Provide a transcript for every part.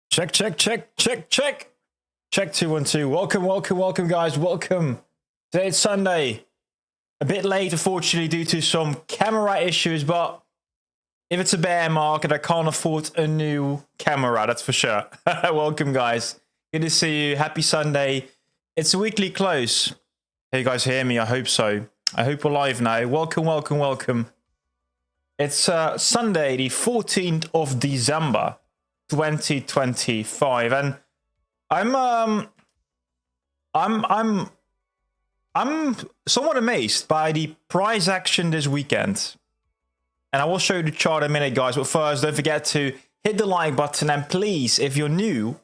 Check. Check 212. Welcome, guys. Welcome. Today it's Sunday. A bit late, unfortunately, due to some camera issues, but if it's a bear market, I can't afford a new camera, that's for sure. Welcome, guys. Good to see you. Happy Sunday. It's a weekly close. Hey, you guys hear me? I hope so. I hope we're live now. Welcome. It's Sunday, the 14th of December, 2025, and I'm somewhat amazed by the price action this weekend. And I will show you the chart in a minute, guys. But first, don't forget to hit the like button, and please, if you're new,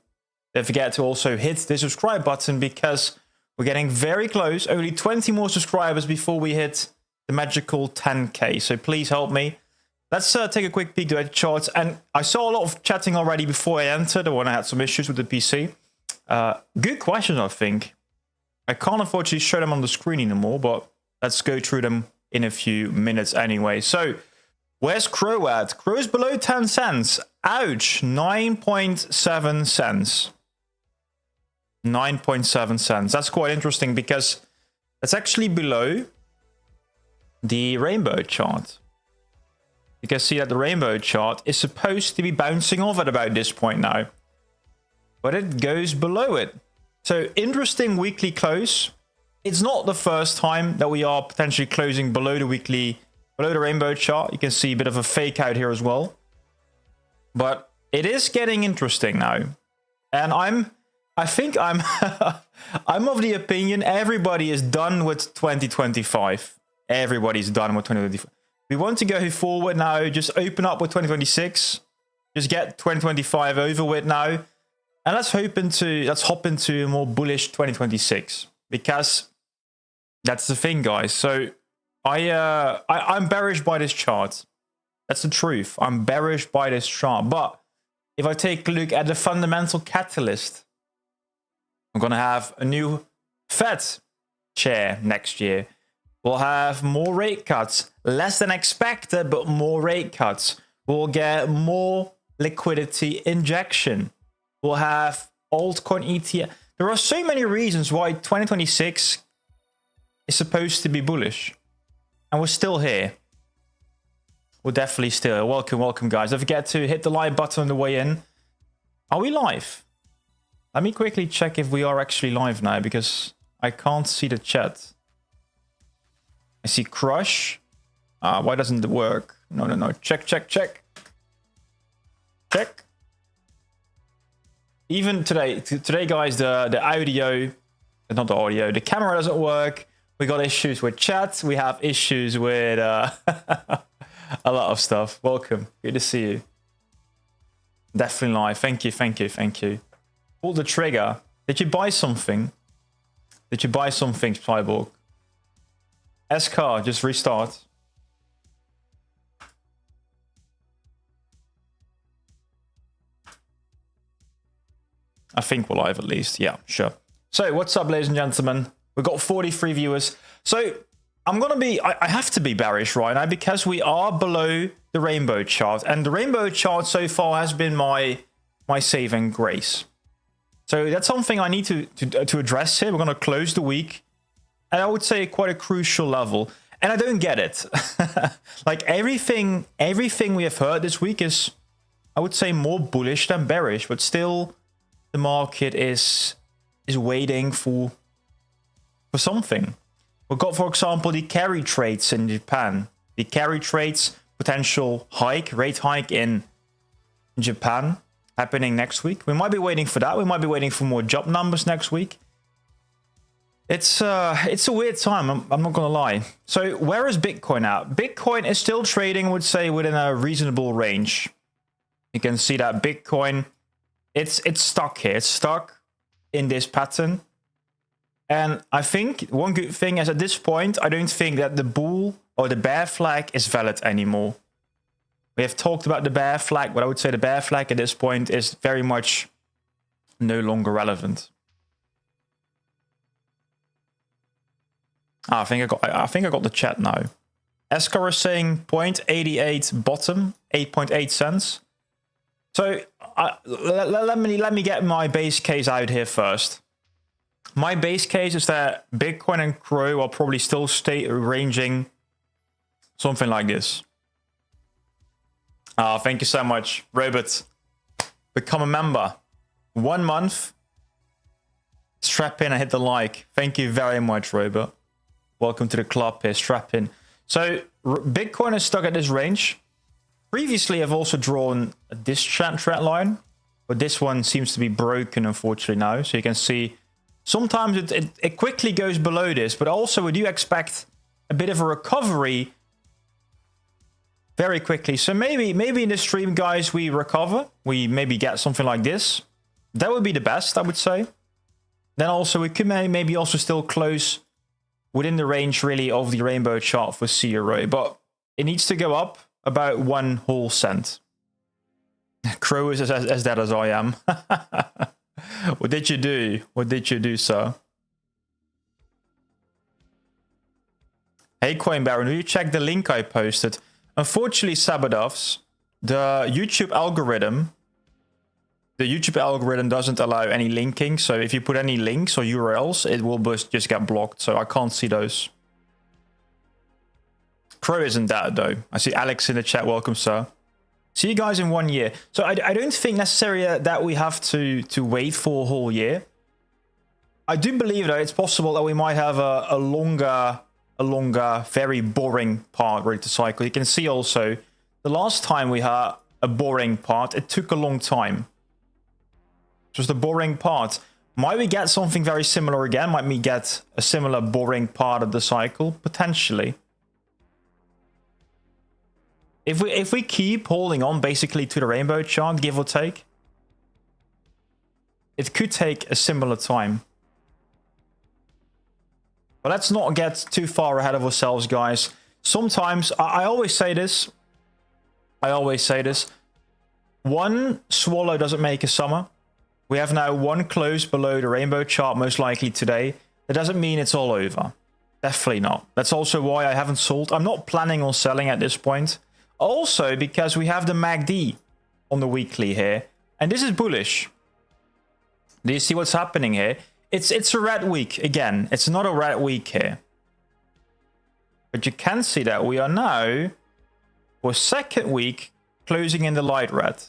don't forget to also hit the subscribe button, because we're getting very close. Only 20 more subscribers before we hit the magical 10K. So please help me. Let's take a quick peek at the charts. And I saw a lot of chatting already before I entered, when I had some issues with the PC. Good questions, I think. I can't unfortunately show them on the screen anymore, but let's go through them in a few minutes anyway. So, where's CRO at? CRO's below 10 cents. Ouch, 9.7 cents. 9.7 cents. That's quite interesting because it's actually below the rainbow chart. You can see that the rainbow chart is supposed to be bouncing off at about this point now, but it goes below it. So interesting weekly close. It's not the first time that we are potentially closing below the rainbow chart. You can see a bit of a fake out here as well, but it is getting interesting now. And I think I'm I'm of the opinion everybody is done with 2025. Everybody's done with 2025. We want to go forward now, just open up with 2026, just get 2025 over with now, and let's hop into a more bullish 2026, because that's the thing, guys. So I'm bearish by this chart. That's the truth. I'm bearish by this chart. But if I take a look at the fundamental catalyst, I'm gonna have a new Fed chair next year. We'll have more rate cuts, less than expected, but more rate cuts. We'll get more liquidity injection. We'll have altcoin ETF. There are so many reasons why 2026 is supposed to be bullish. And we're still here. We're definitely still. Welcome, guys. Don't forget to hit the like button on the way in. Are we live? Let me quickly check if we are actually live now, because I can't see the chat. I see Crush. Why doesn't it work? No. Check. Even today, guys, the audio, not the audio, the camera doesn't work. We got issues with chat. We have issues with a lot of stuff. Welcome. Good to see you. Definitely live. Thank you. Pull the trigger. Did you buy something? Cyborg? SCAR, just restart. I think we're live at least. Yeah, sure. So what's up, ladies and gentlemen? We've got 43 viewers. So I have to be bearish right now, because we are below the rainbow chart. And the rainbow chart so far has been my saving grace. So that's something I need to address here. We're going to close the week. And I would say quite a crucial level. And I don't get it. Like everything we have heard this week is, I would say, more bullish than bearish. But still, the market is waiting for something. We've got, for example, the carry trades in Japan. The carry trades, potential rate hike in Japan happening next week. We might be waiting for that. We might be waiting for more job numbers next week. It's a weird time, I'm not gonna lie. So where is Bitcoin at? Bitcoin is still trading, I would say, within a reasonable range. You can see that Bitcoin, it's stuck here. It's stuck in this pattern. And I think one good thing is, at this point, I don't think that the bull or the bear flag is valid anymore. We have talked about the bear flag, but I would say the bear flag at this point is very much no longer relevant. I think I got the chat now. Escar is saying 0.88 bottom, 8.8 cents. So let me get my base case out here first. My base case is that Bitcoin and CRO will probably still stay ranging something like this. Thank you so much, Robert. Become a member. 1 month. Strap in and hit the like. Thank you very much, Robert. Welcome to the club here. Strap in. So Bitcoin is stuck at this range. Previously, I've also drawn this trend line, but this one seems to be broken, unfortunately, now. So you can see sometimes it quickly goes below this, but also we do expect a bit of a recovery very quickly. So maybe in this stream, guys, we recover. We maybe get something like this. That would be the best, I would say. Then also we could maybe also still close within the range really of the rainbow chart for CRO, but it needs to go up about 1 whole cent. CRO is as dead as I am. What did you do? What did you do, sir? Hey, Coin Baron, will you check the link I posted? Unfortunately, Sabadovs, the YouTube algorithm doesn't allow any linking. So if you put any links or URLs, it will just get blocked. So I can't see those. CRO isn't that, though. I see Alex in the chat. Welcome, sir. See you guys in 1 year. So I don't think necessarily that we have to wait for a whole year. I do believe, though, it's possible that we might have a longer, very boring part ready to cycle. You can see also the last time we had a boring part, it took a long time. It was the boring part. Might we get something very similar again? Might we get a similar boring part of the cycle? Potentially. If we keep holding on basically to the rainbow chart, give or take, it could take a similar time. But let's not get too far ahead of ourselves, guys. Sometimes, I always say this. One swallow doesn't make a summer. We have now 1 close below the rainbow chart, most likely today. That doesn't mean it's all over. Definitely not. That's also why I haven't sold. I'm not planning on selling at this point. Also, because we have the MACD on the weekly here. And this is bullish. Do you see what's happening here? It's a red week. Again, it's not a red week here. But you can see that we are now, for 2nd week, closing in the light red.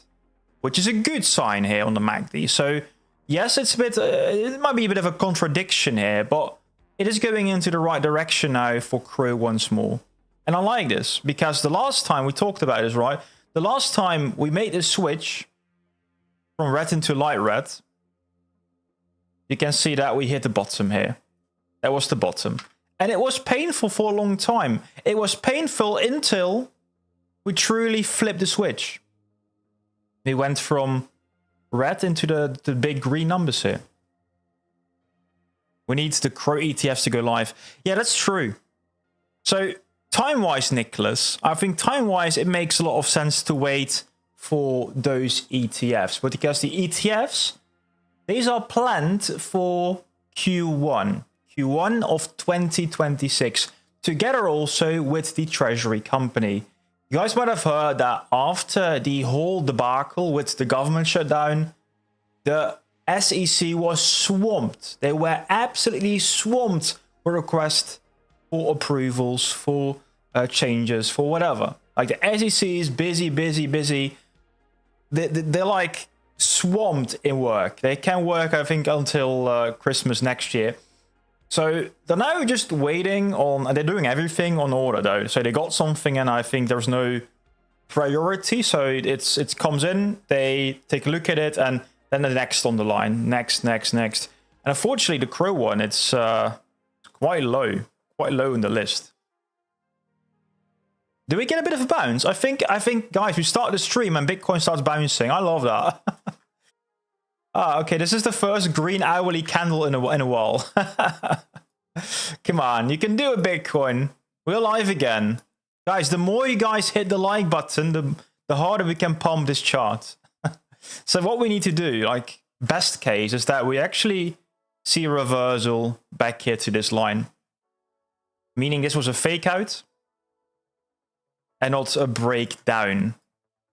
Which is a good sign here on the MACD. So, yes, it's a bit, it might be a bit of a contradiction here, but it is going into the right direction now for CRO once more. And I like this, because the last time we talked about this, right? The last time we made this switch from red into light red, you can see that we hit the bottom here. That was the bottom. And it was painful for a long time. It was painful until we truly flipped the switch. We went from red into the big green numbers here. We need the CRO ETFs to go live. Yeah, that's true. So time-wise, Nicholas, I think time-wise, it makes a lot of sense to wait for those ETFs. But because the ETFs, these are planned for Q1 of 2026, together also with the Treasury Company. You guys might have heard that after the whole debacle with the government shutdown, the SEC was swamped. They were absolutely swamped with requests for approvals, for changes, for whatever. Like the SEC is busy. They're like swamped in work. They can work, I think, until Christmas next year. So they're now just waiting on, and they're doing everything on order though. So they got something, and I think there's no priority. So it comes in, they take a look at it, and then the next on the line, next. And unfortunately, the CRO one, it's quite low in the list. Do we get a bit of a bounce? I think, guys, we start the stream and Bitcoin starts bouncing. I love that. Okay, this is the first green hourly candle in a while. Come on, you can do it, Bitcoin. We're live again. Guys, the more you guys hit the like button, the harder we can pump this chart. So what we need to do, like best case, is that we actually see a reversal back here to this line. Meaning this was a fake out and not a breakdown.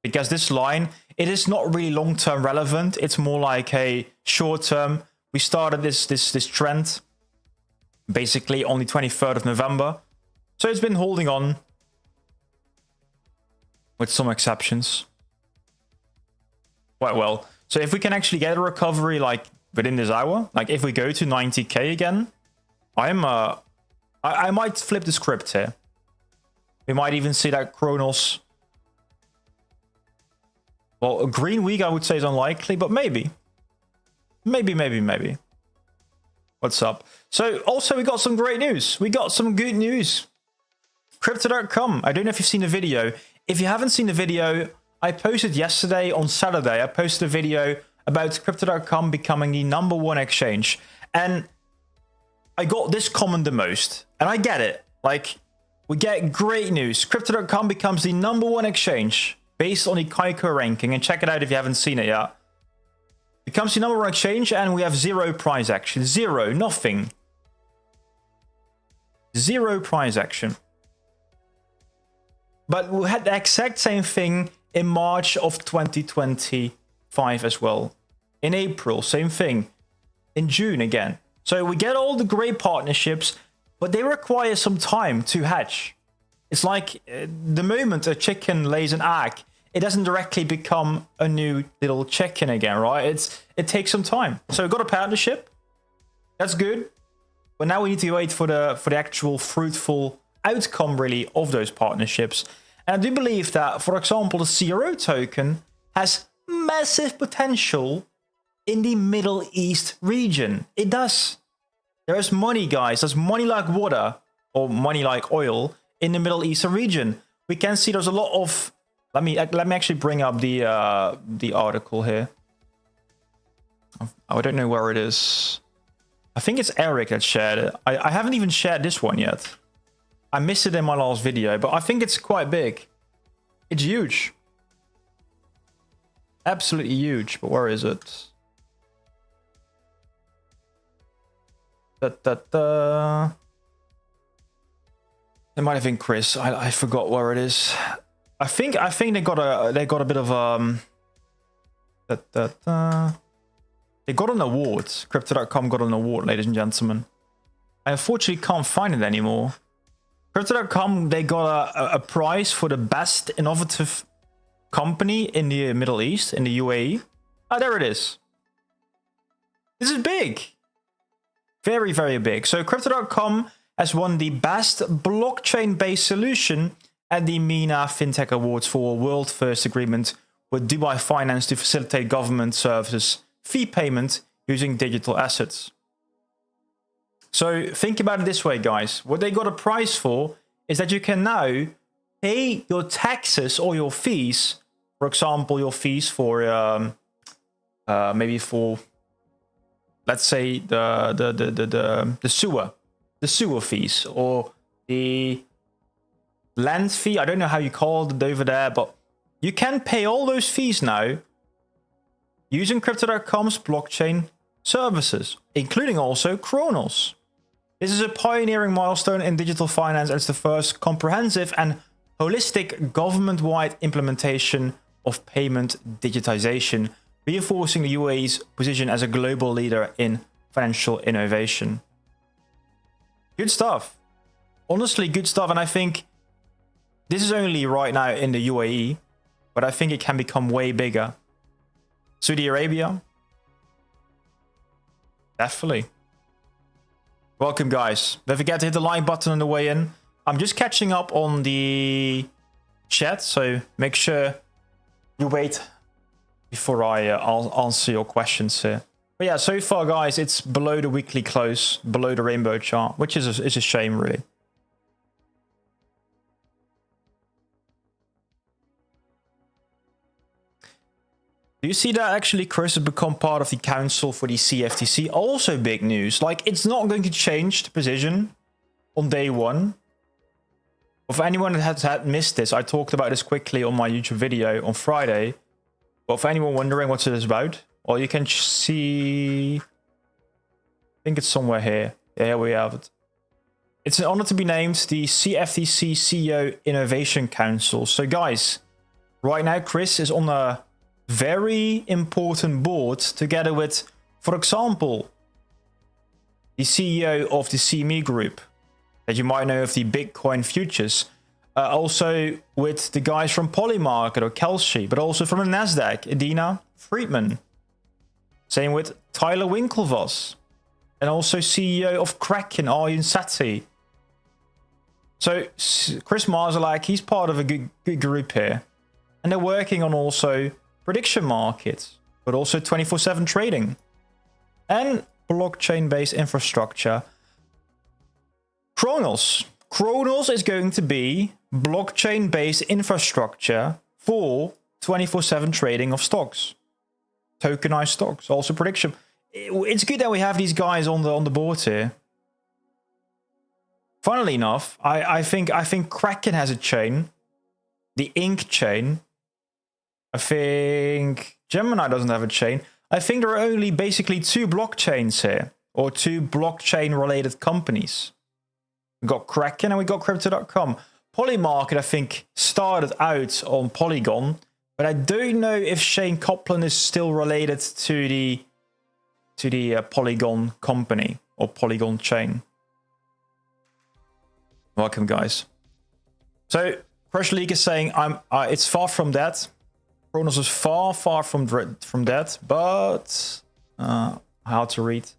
Because this line it is not really long-term relevant. It's more like a short-term. We started this trend basically on the 23rd of November. So it's been holding on with some exceptions quite well. So if we can actually get a recovery like within this hour, like if we go to 90k again, I might flip the script here. We might even see that Cronos. Well, a green week I would say is unlikely, but maybe. Maybe. What's up? So also we got some great news. We got some good news. Crypto.com. I don't know if you've seen the video. If you haven't seen the video, I posted yesterday on Saturday. I posted a video about Crypto.com becoming the #1 exchange. And I got this comment the most. And I get it. Like, we get great news. Crypto.com becomes the #1 exchange based on the Kaiko ranking. And check it out if you haven't seen it yet. Becomes the #1 exchange and we have 0 price action. 0. Nothing. 0 price action. But we had the exact same thing in March of 2025 as well. In April, same thing. In June again. So we get all the great partnerships, but they require some time to hatch. It's like the moment a chicken lays an egg, it doesn't directly become a new little chicken again, right? It takes some time. So we got a partnership. That's good. But now we need to wait for the actual fruitful outcome really of those partnerships. And I do believe that, for example, the CRO token has massive potential in the Middle East region. It does. There is money, guys. There's money like water or money like oil in the Middle Eastern region. We can see there's a lot of. Let me actually bring up the article here. I don't know where it is. I think it's Eric that shared it. I haven't even shared this one yet. I missed it in my last video, but I think it's quite big. It's huge. Absolutely huge, but where is it? It might have been Chris. I forgot where it is. I think they got a bit of they got an award. Crypto.com got an award, ladies and gentlemen. I unfortunately can't find it anymore. Crypto.com, they got a prize for the best innovative company in the Middle East, in the UAE. Oh, there it is. This is big. Very, very big. So Crypto.com has won the best blockchain-based solution at the MENA FinTech Awards for a world-first agreement with Dubai Finance to facilitate government services fee payment using digital assets. So think about it this way, guys. What they got a prize for is that you can now pay your taxes or your fees. For example, your fees for maybe for, let's say, the sewer fees or the land fee. I don't know how you call it over there, but you can pay all those fees now using Crypto.com's blockchain services, including also Cronos. This is a pioneering milestone in digital finance and it's the first comprehensive and holistic government-wide implementation of payment digitization, reinforcing the UAE's position as a global leader in financial innovation. Good stuff. Honestly, good stuff. And I think this is only right now in the UAE, but I think it can become way bigger. Saudi Arabia. Definitely. Welcome, guys. Don't forget to hit the like button on the way in. I'm just catching up on the chat, so make sure you wait before I'll answer your questions here. But yeah, so far, guys, it's below the weekly close, below the rainbow chart, which is a shame, really. Do you see that actually Chris has become part of the council for the CFTC? Also big news. Like, it's not going to change the position on day one. For anyone that had missed this, I talked about this quickly on my YouTube video on Friday. But for anyone wondering what it is about, well, you can see... I think it's somewhere here. Yeah, here we have it. It's an honor to be named the CFTC CEO Innovation Council. So guys, right now Chris is on a very important board together with, for example, the CEO of the CME group that you might know of the Bitcoin futures. Also with the guys from Polymarket or Kelsey, but also from the Nasdaq, Adina Friedman. Same with Tyler Winklevoss. And also CEO of Kraken, Arjun Sathi. So Chris Marszalek, he's part of a good group here. And they're working on also prediction markets, but also 24/7 trading. And blockchain-based infrastructure. Cronos. Cronos is going to be blockchain-based infrastructure for 24/7 trading of stocks. Tokenized stocks, also prediction. It's good that we have these guys on the board here. Funnily enough, I think Kraken has a chain. The Ink chain. I think Gemini doesn't have a chain. I think there are only basically 2 blockchains here, or 2 blockchain-related companies. We got Kraken and we got Crypto.com. Polymarket, I think, started out on Polygon, but I don't know if Shane Copland is still related to the Polygon company or Polygon chain. Welcome, guys. So Crush League is saying it's far from that. Cronos is far from that, but how to read.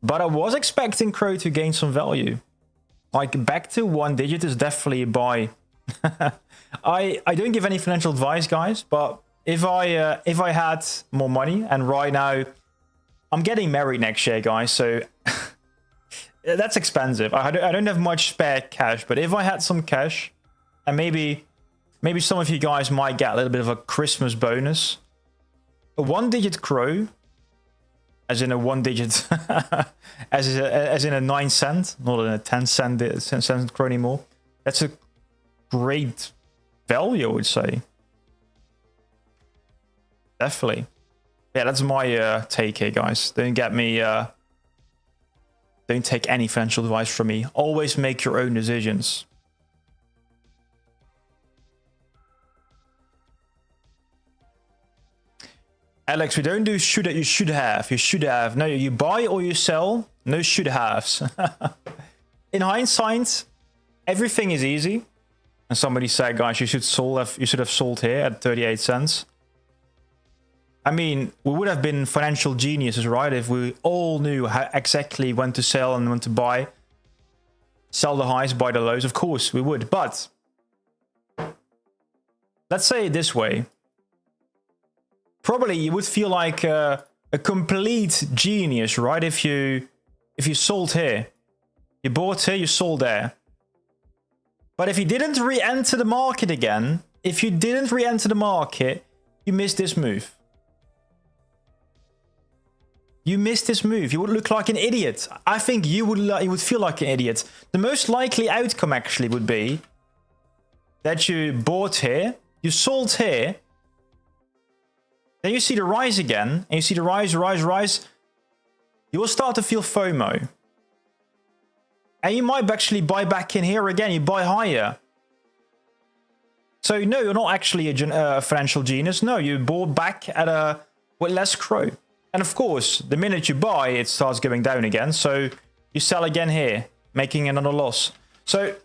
But I was expecting Crow to gain some value. Like back to 1 digit is definitely a buy. I don't give any financial advice, guys, but if I had more money, and right now I'm getting married next year, guys, so that's expensive. I don't have much spare cash, but if I had some cash, and maybe some of you guys might get a little bit of a Christmas bonus. A 1-digit Crow, as in a 1-digit, as in a 9 cent, not in a 10 cent Crow anymore. That's a great value, I would say. Definitely. Yeah, that's my take here, guys. Don't get me. Don't take any financial advice from me. Always make your own decisions. Alex, we don't do should that you should have. You should have. No, you buy or you sell. No should haves. In hindsight, everything is easy. And somebody said, guys, you should have sold here at 38 cents. I mean, we would have been financial geniuses, right? If we all knew how exactly when to sell and when to buy. Sell the highs, buy the lows. Of course, we would. But let's say it this way. Probably you would feel like a complete genius, right? If you sold here. You bought here, you sold there. But if you didn't re-enter the market again, you missed this move. You missed this move. You would look like an idiot. I think you would feel like an idiot. The most likely outcome actually would be that you bought here, you sold here, then you see the rise again, and you see the rise. You will start to feel FOMO. And you might actually buy back in here again. You buy higher. So no, you're not actually a financial genius. No, you bought back at with less Crow. And of course, the minute you buy, it starts going down again. So you sell again here, making another loss. So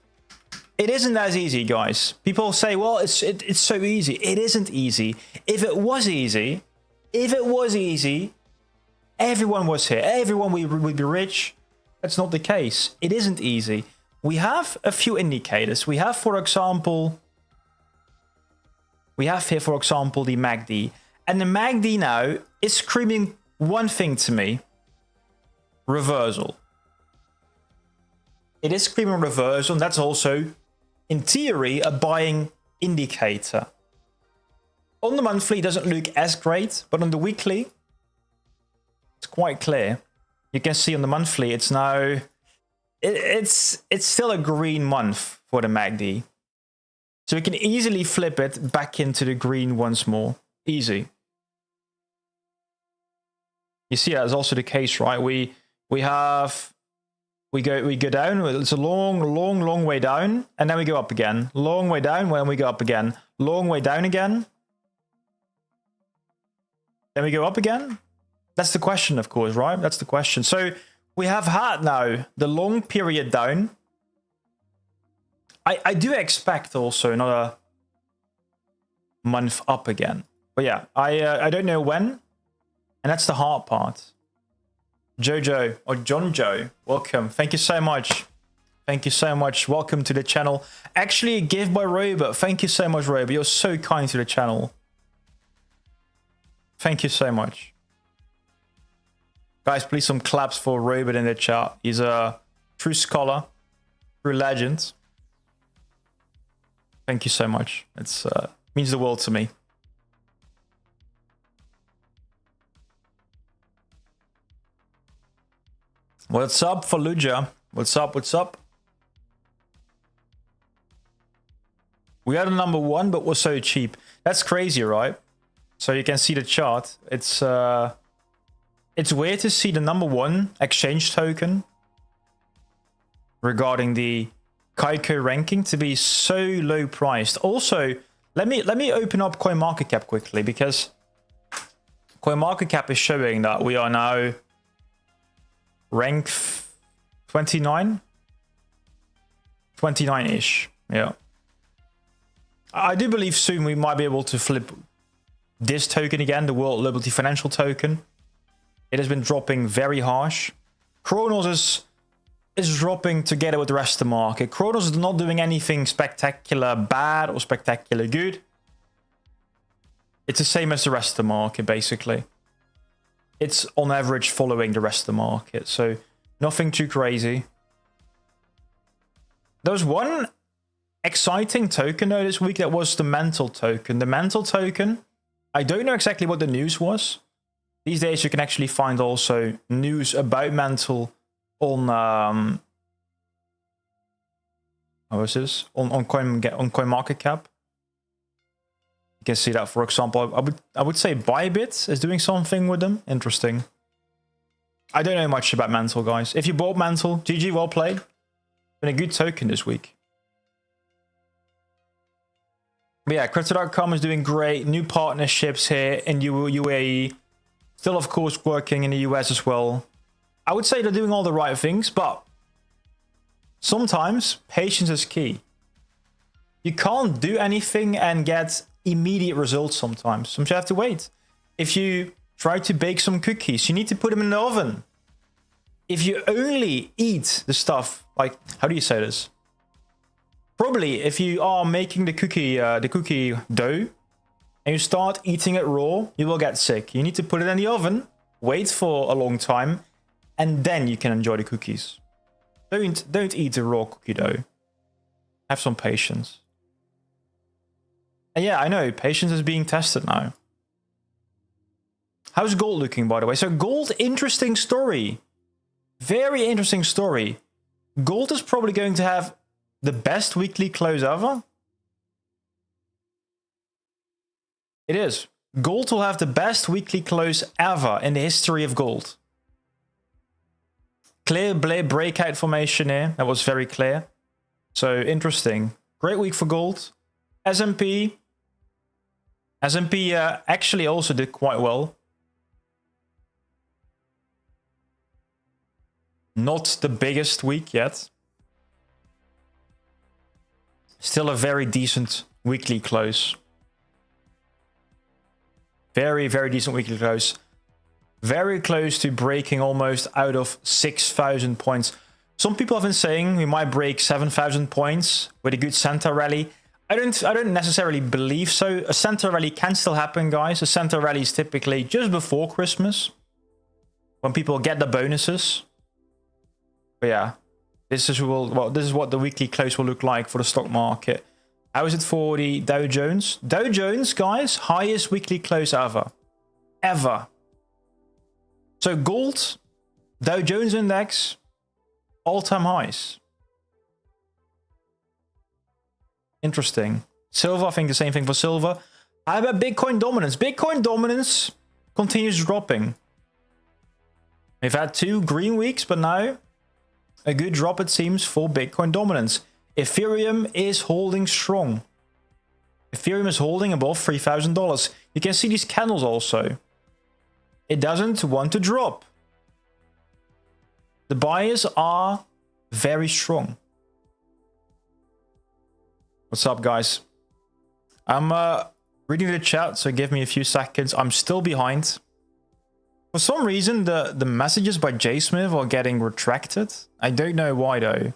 it isn't as easy, guys. People say, well, it's so easy. It isn't easy. If it was easy, everyone was here. Everyone would be rich. That's not the case. It isn't easy. We have a few indicators. We have, for example, the MACD. And the MACD now is screaming one thing to me. Reversal. It is screaming reversal, and that's also, in theory, a buying indicator. On the monthly, it doesn't look as great, but on the weekly, it's quite clear. You can see on the monthly, it's now... It's still a green month for the MACD. So we can easily flip it back into the green once more. Easy. You see that's also the case, right? We go down. It's a long way down, and then we go up again. Long way down, when we go up again. Long way down again. Then we go up again? That's the question, of course, right? That's the question. So we have had now the long period down. I do expect also another month up again. But yeah, I don't know when. And that's the hard part. Jojo, or John Joe, welcome. Thank you so much. Thank you so much. Welcome to the channel. Actually, a gift by Robert. Thank you so much, Robert. You're so kind to the channel. Thank you so much. Guys, please some claps for Robert in the chat. He's a true scholar, true legend. Thank you so much. It's means the world to me. What's up, Fallujah? What's up? What's up? We are the number one, but we're so cheap. That's crazy, right? So you can see the chart. It's weird to see the number one exchange token regarding the Kaiko ranking to be so low priced. Also, let me open up CoinMarketCap quickly, because CoinMarketCap is showing that we are now rank 29, 29-ish. Yeah. I do believe soon we might be able to flip this token again, the World Liberty Financial token. It has been dropping very harsh. Cronos is dropping together with the rest of the market. Cronos is not doing anything spectacular bad or spectacular good. It's the same as the rest of the market, basically. It's on average following the rest of the market, so nothing too crazy. There was one exciting token though this week, that was the Mental token. The Mental token, I don't know exactly what the news was. These days you can actually find also news about Mental on how is this? On CoinMarketCap. You can see that, for example, I would say Bybit is doing something with them. Interesting. I don't know much about Mental, guys. If you bought Mental, GG, well played. Been a good token this week. But yeah, Crypto.com is doing great. New partnerships here in UAE. Still, of course, working in the US as well. I would say they're doing all the right things, but sometimes patience is key. You can't do anything and get immediate results sometimes. Sometimes you have to wait. If you try to bake some cookies, you need to put them in the oven. If you only eat the stuff, like, how do you say this? Probably if you are making the cookie dough and you start eating it raw, you will get sick. You need to put it in the oven, wait for a long time, and then you can enjoy the cookies. Don't eat the raw cookie dough. Have some patience. And yeah, I know, patience is being tested now. How's gold looking, by the way? So gold, interesting story. Very interesting story. Gold is probably going to have the best weekly close ever. It is. Gold will have the best weekly close ever in the history of gold. Clear breakout formation here. That was very clear. So interesting. Great week for gold. S&P actually also did quite well. Not the biggest week yet. Still a very decent weekly close. Very, very decent weekly close. Very close to breaking almost out of 6,000 points. Some people have been saying we might break 7,000 points with a good center rally. I don't necessarily believe so. A center rally can still happen, guys. A center rally is typically just before Christmas, when people get the bonuses. But yeah, this is what the weekly close will look like for the stock market. How is it for the Dow Jones? Dow Jones, guys, highest weekly close ever. Ever. So gold, Dow Jones index, all-time highs. Interesting. Silver, I think the same thing for silver. How about Bitcoin dominance? Bitcoin dominance continues dropping. We've had 2 green weeks, but now a good drop, it seems, for Bitcoin dominance. Ethereum is holding strong. Ethereum is holding above $3,000. You can see these candles also. it doesn't want to drop. The buyers are very strong. What's up, guys? I'm reading the chat, so give me a few seconds. I'm still behind. For some reason, the messages by JSmith are getting retracted. I don't know why, though.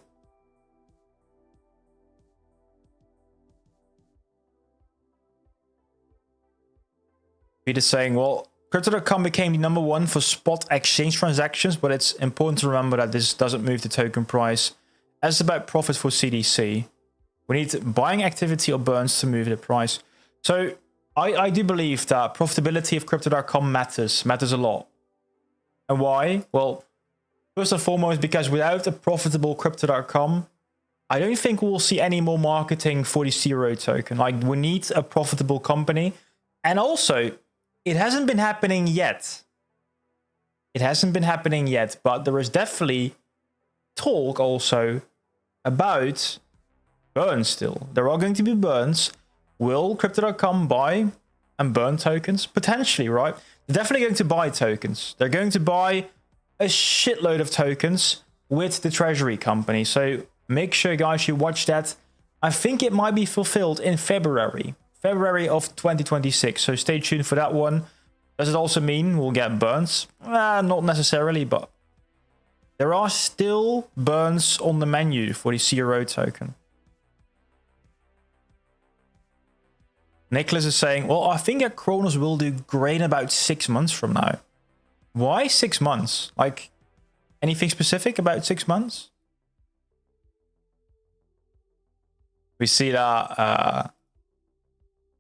Peter's saying, well, Crypto.com became the #1 for spot exchange transactions, but it's important to remember that this doesn't move the token price. As it's about profit for CDC. We need buying activity or burns to move the price. So I do believe that profitability of Crypto.com matters a lot. And why? Well, first and foremost, because without a profitable Crypto.com, I don't think we'll see any more marketing for the CRO token. Like, we need a profitable company. And also, it hasn't been happening yet. It hasn't been happening yet, but there is definitely talk also about burns still. There are going to be burns. Will Crypto.com buy and burn tokens? Potentially, right? They're definitely going to buy tokens. They're going to buy a shitload of tokens with the treasury company. So make sure, guys, you watch that. I think it might be fulfilled in February of 2026. So stay tuned for that one. Does it also mean we'll get burns? Not necessarily, but there are still burns on the menu for the CRO token. Nicholas is saying, well, I think that Cronos will do great in about 6 months from now. Why 6 months? Like, anything specific about 6 months? We see that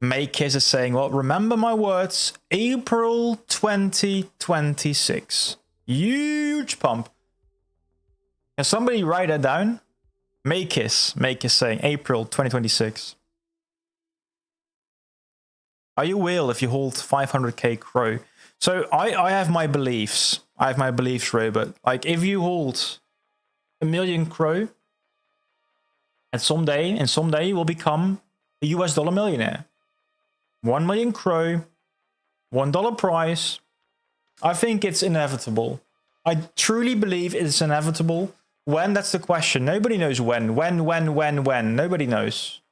Makekiss is saying, well, remember my words, April 2026. Huge pump. Can somebody write that down? Makekiss saying April 2026. Are you will if you hold 500k CRO? So I have my beliefs. I have my beliefs, Robert. Like, if you hold 1 million CRO, and someday you will become a US dollar millionaire. 1 million CRO, $1 price. I think it's inevitable. I truly believe it's inevitable. When? That's the question. Nobody knows when. When? Nobody knows.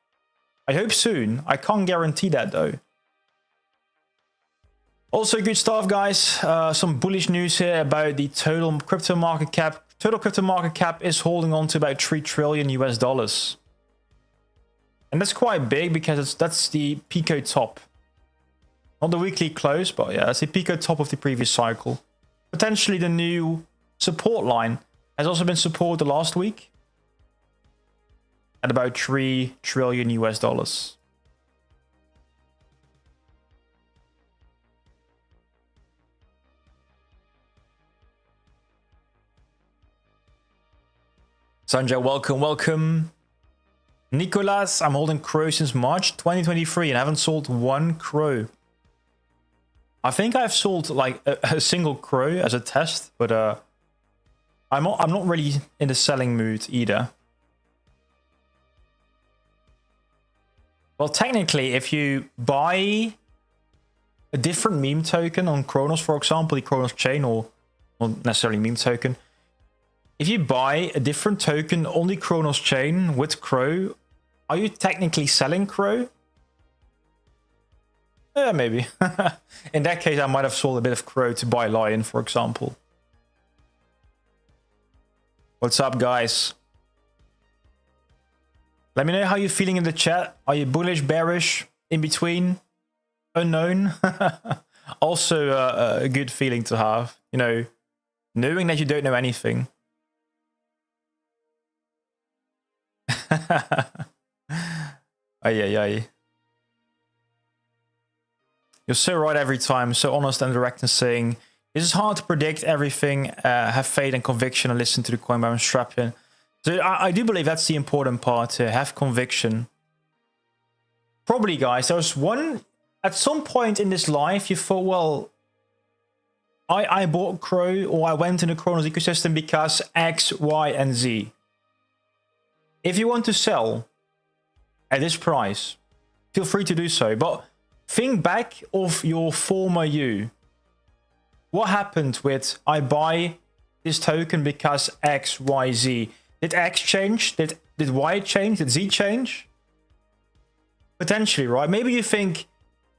I hope soon. I can't guarantee that, though. Also, good stuff, guys. Some bullish news here about the total crypto market cap. Total crypto market cap is holding on to about $3 trillion US dollars. And that's quite big because that's the Pico top. Not the weekly close, but yeah, that's the Pico top of the previous cycle. Potentially the new support line has also been supported last week at about $3 trillion US dollars. Sanjay, welcome. Nicolas, I'm holding CRO since March 2023 and haven't sold one CRO. I think I've sold like a single CRO as a test, but I'm not really in the selling mood either. Well, technically, if you buy a different meme token on Cronos, for example, the Cronos chain, or not necessarily meme token, if you buy a different token on the Cronos chain with CRO, are you technically selling CRO? Yeah, maybe. In that case, I might have sold a bit of CRO to buy Lion, for example. What's up, guys? Let me know how you're feeling in the chat. Are you bullish, bearish, in between, unknown? Also a good feeling to have, you know, knowing that you don't know anything. Ay. You're so right every time, so honest and direct in saying, this is hard to predict everything, have faith and conviction and listen to the coin baron strap in. So I do believe that's the important part, to have conviction. Probably, guys, there was one, at some point in this life, you thought, well, I bought CRO or I went in the Cronos ecosystem because X, Y, and Z. If you want to sell at this price, feel free to do so. But think back of your former you. what happened with I buy this token because X, Y, Z? Did X change? Did Y change? Did Z change? Potentially, right? Maybe you think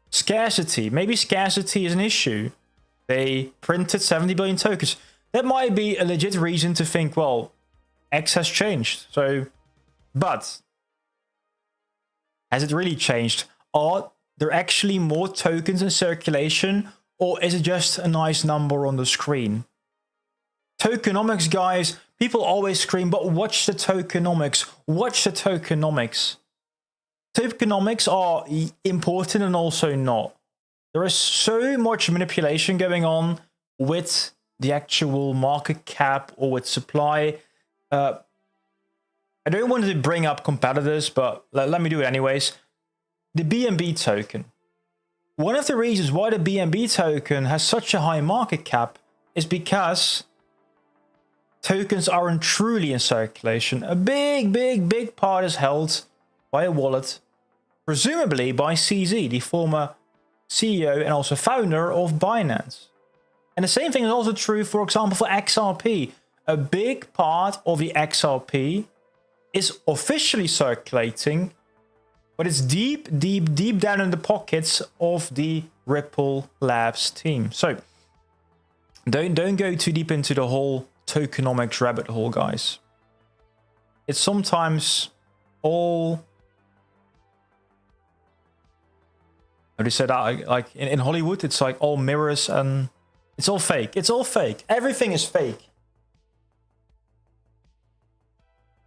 scarcity. Maybe scarcity is an issue. They printed 70 billion tokens. That might be a legit reason to think, well, X has changed. So, but has it really changed? Are there actually more tokens in circulation, or is it just a nice number on the screen? Tokenomics, guys. People always scream, but watch the tokenomics. Watch the tokenomics. Tokenomics are important and also not. There is so much manipulation going on with the actual market cap or with supply. I don't want to bring up competitors, but let me do it anyways. The BNB token. One of the reasons why the BNB token has such a high market cap is because tokens aren't truly in circulation. A big part is held by a wallet, presumably by CZ, the former CEO and also founder of Binance. And the same thing is also true, for example, for XRP. A big part of the XRP is officially circulating, but it's deep down in the pockets of the Ripple Labs team. So don't go too deep into the whole tokenomics rabbit hole, guys. It's sometimes all, how do you say that? Like in Hollywood, it's like all mirrors and it's all fake. It's all fake. Everything is fake.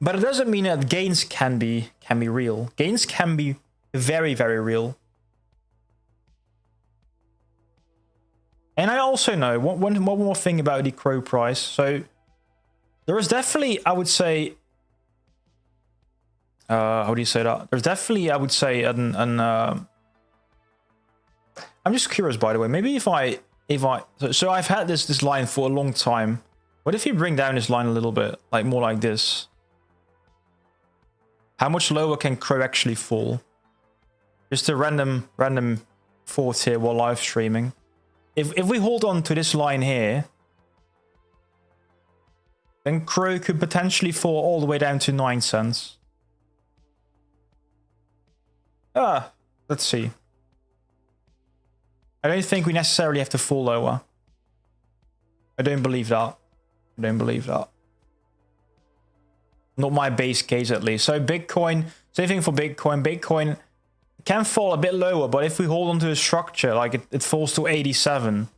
But it doesn't mean that gains can be real. Gains can be very real. And I also know one more thing about the CRO price. So there is definitely, I would say, how do you say that? There's definitely, I would say, I'm just curious, by the way. Maybe if I so I've had this line for a long time. What if you bring down this line a little bit, like more like this? How much lower can CRO actually fall? Just a random thought here while live streaming. If we hold on to this line here, then CRO could potentially fall all the way down to 9 cents. Let's see. I don't think we necessarily have to fall lower. I don't believe that. I don't believe that. Not my base case, at least. So Bitcoin, same thing for Bitcoin. Bitcoin can fall a bit lower, but if we hold on to the structure, like it falls to 87.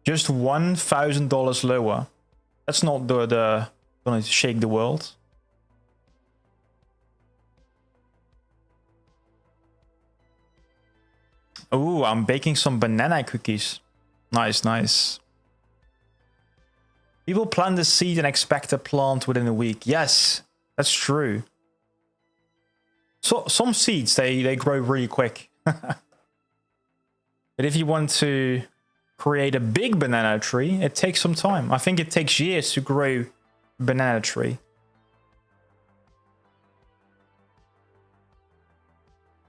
Just $1,000 lower. That's not the gonna shake the world. Oh, I'm baking some banana cookies. Nice, nice. People plant the seed and expect a plant within a week. Yes, that's true. So some seeds, they grow really quick. But if you want to create a big banana tree, it takes some time. I think it takes years to grow a banana tree.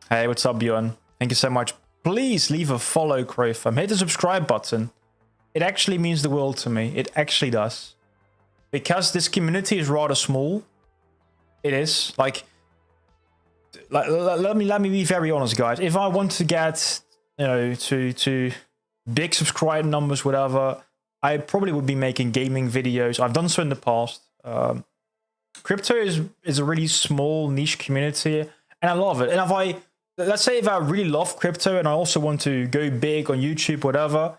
Hey, what's up, Bjorn? Thank you so much. Please leave a follow, Crowfam. Hit the subscribe button. It actually means the world to me. It actually does. Because this community is rather small. It is. Like let me be very honest, guys. If I want to get, you know, to big subscriber numbers, whatever, I probably would be making gaming videos. I've done so in the past. Crypto is a really small niche community, and I love it. And let's say if I really love crypto and I also want to go big on YouTube, whatever,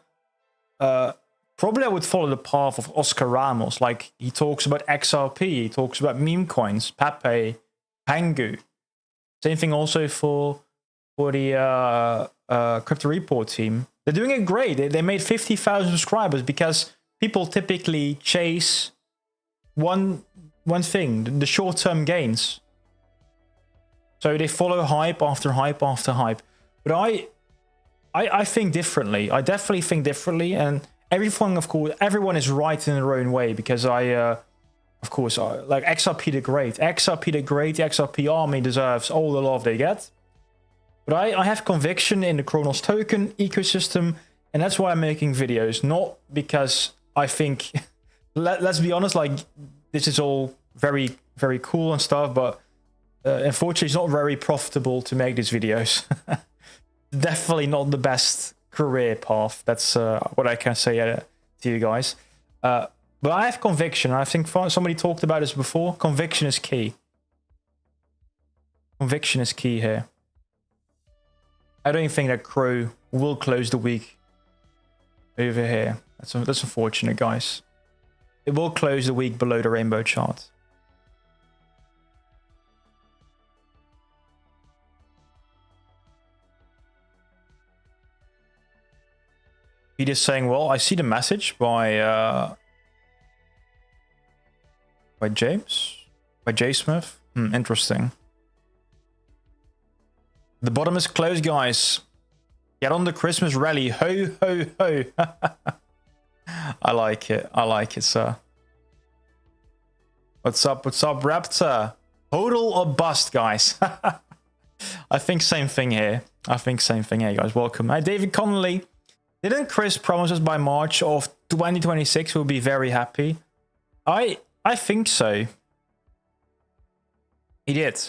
probably I would follow the path of Oscar Ramos. Like, he talks about XRP, he talks about meme coins, Pepe, Pangu. Same thing also for the Crypto Report team. They're doing it great. They made 50,000 subscribers because people typically chase one thing, the short-term gains. So they follow hype after hype after hype. But I think differently. I definitely think differently, and everyone, of course, everyone is right in their own way, because of course, like XRP the Great. XRP the Great, the XRP army deserves all the love they get. But I have conviction in the Cronos token ecosystem, And that's why I'm making videos, not because I think, let's be honest, like this is all very, very cool and stuff, but unfortunately it's not very profitable to make these videos. Definitely not the best career path. That's what I can say to you guys. But I have conviction. I think somebody talked about this before. Conviction is key. Conviction is key here. I don't think that CRO will close the week over here. That's unfortunate, guys. It will close the week below the rainbow chart. Peter's saying, well, I see the message by James, by J Smith. Interesting. The bottom is closed, guys. Get on the Christmas rally. Ho, ho, ho. I like it. I like it, sir. What's up? What's up, Raptor? Hodl or bust, guys? I think same thing here. I think same thing here, guys. Welcome. Hi, David Connolly. Didn't Chris promise us by March of 2026 we'll be very happy? I think so. He did.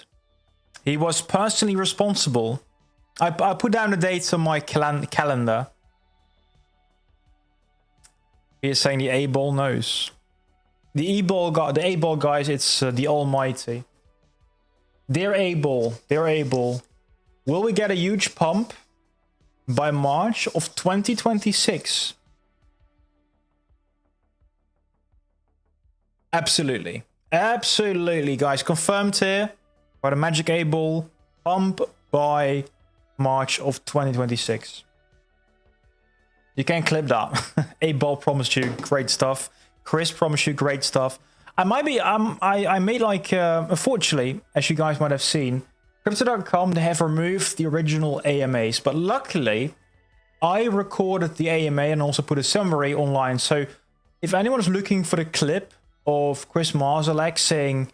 He was personally responsible. I put down the dates on my calendar. He is saying the A-ball knows. The A-ball guys, it's the Almighty. Dear A-ball, dear A-ball, will we get a huge pump by March of 2026? Absolutely. Absolutely, guys. Confirmed here by the Magic A-ball. Pump by March of 2026. You can clip that. A-ball promised you great stuff. Chris promised you great stuff. I made like, unfortunately, as you guys might have seen, Crypto.com, they have removed the original AMAs, but luckily I recorded the AMA and also put a summary online. So if anyone's looking for the clip of Chris Marzalek saying,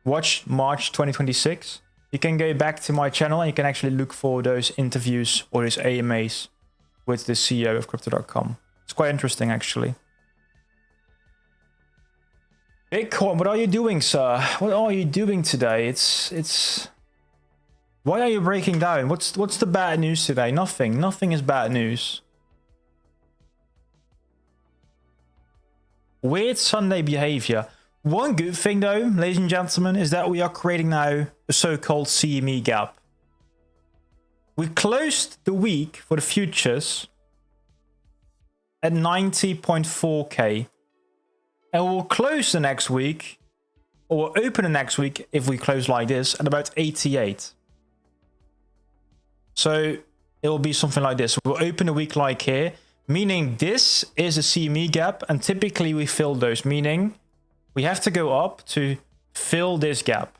watch March 2026, you can go back to my channel and you can actually look for those interviews or those AMAs with the CEO of Crypto.com. It's quite interesting, actually. Bitcoin, what are you doing, sir? What are you doing today? It's... Why are you breaking down? What's the bad news today? Nothing. Nothing is bad news. Weird Sunday behavior. One good thing, though, ladies and gentlemen, is that we are creating now a so-called CME gap. We closed the week for the futures at 90.4k. And we'll close the next week, or we'll open the next week if we close like this, at about 88. So it will be something like this. We'll open a week like here, meaning this is a CME gap, and typically we fill those, meaning we have to go up to fill this gap.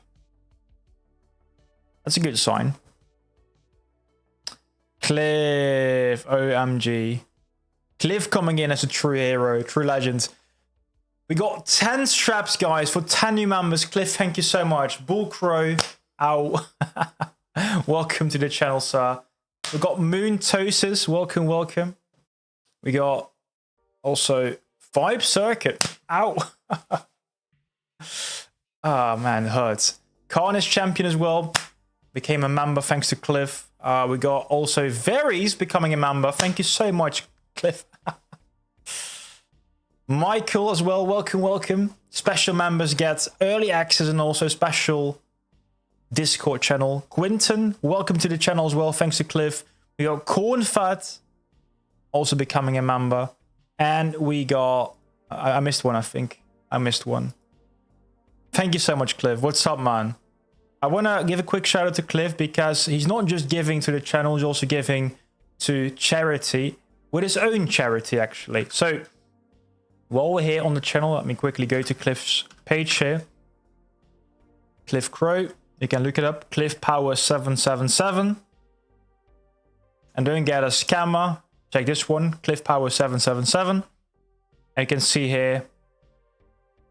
That's a good sign. Cliff, OMG. Cliff coming in as a true hero, true legend. We got 10 straps, guys, for 10 new members. Cliff, thank you so much. Bull Crow, ow. Welcome to the channel, sir. We got Moon Tosis, welcome, welcome. We got also Vibe Circuit, ow. Ah, man, it hurts. Karl is champion as well. Became a member thanks to Cliff. We got also Very's becoming a member. Thank you so much, Cliff. Michael as well, welcome, welcome. Special members get early access and also special Discord channel. Quinton, welcome to the channel as well, thanks to Cliff. We got Cornfat also becoming a member. And we got, I missed one, I think. I missed one. Thank you so much, Cliff. What's up, man? I want to give a quick shout out to Cliff because he's not just giving to the channel, he's also giving to charity, with his own charity, actually. So, while we're here on the channel, let me quickly go to Cliff's page here. Cliff Crow, you can look it up, Cliff Power 777. And don't get a scammer, check this one, Cliff Power 777. And you can see here,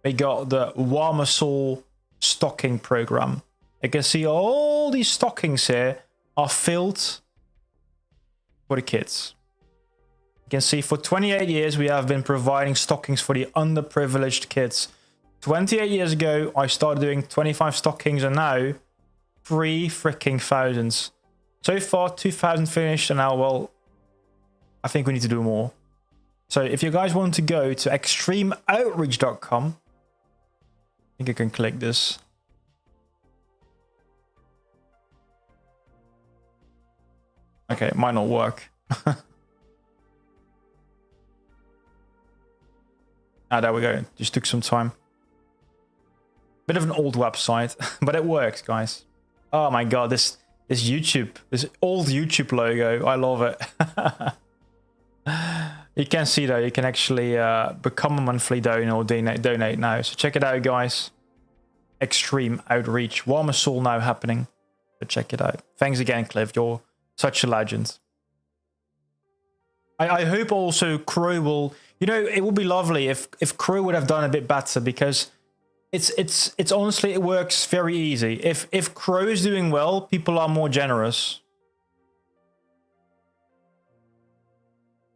we got the Warmer Soul stocking program. You can see all these stockings here are filled for the kids. You can see for 28 years, we have been providing stockings for the underprivileged kids. 28 years ago, I started doing 25 stockings, and now 3 freaking thousands. So far, 2,000 finished, and now, well, I think we need to do more. So if you guys want to go to extremeoutreach.com, I think you can click this. Okay, it might not work. Ah, there we go. Just took some time. Bit of an old website, but it works, guys. Oh my god, this old YouTube logo. I love it. You can see though, you can actually become a monthly donor or donate now. So check it out, guys. Extreme Outreach. Warm Soul now happening. But check it out. Thanks again, Cliff. You're such a legend. I hope also CRO will, you know, it would be lovely if CRO would have done a bit better, because it's honestly, it works very easy. If CRO is doing well, people are more generous.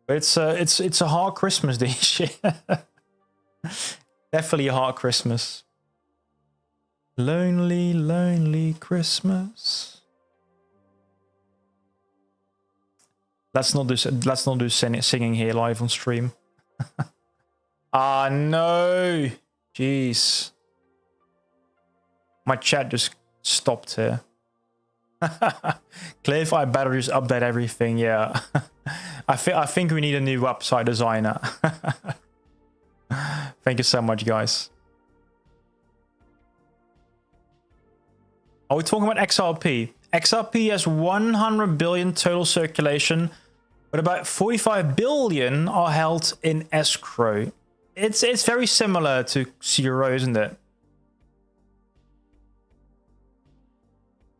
But it's a hard Christmas this year. Definitely a hard Christmas. Lonely, lonely Christmas. Let's not do singing here live on stream. Ah no, jeez. My chat just stopped here. Cliff, I better just update everything. Yeah, I think we need a new website designer. Thank you so much, guys. Are we talking about XRP? XRP has 100 billion total circulation, but about 45 billion are held in escrow. It's very similar to CRO, isn't it?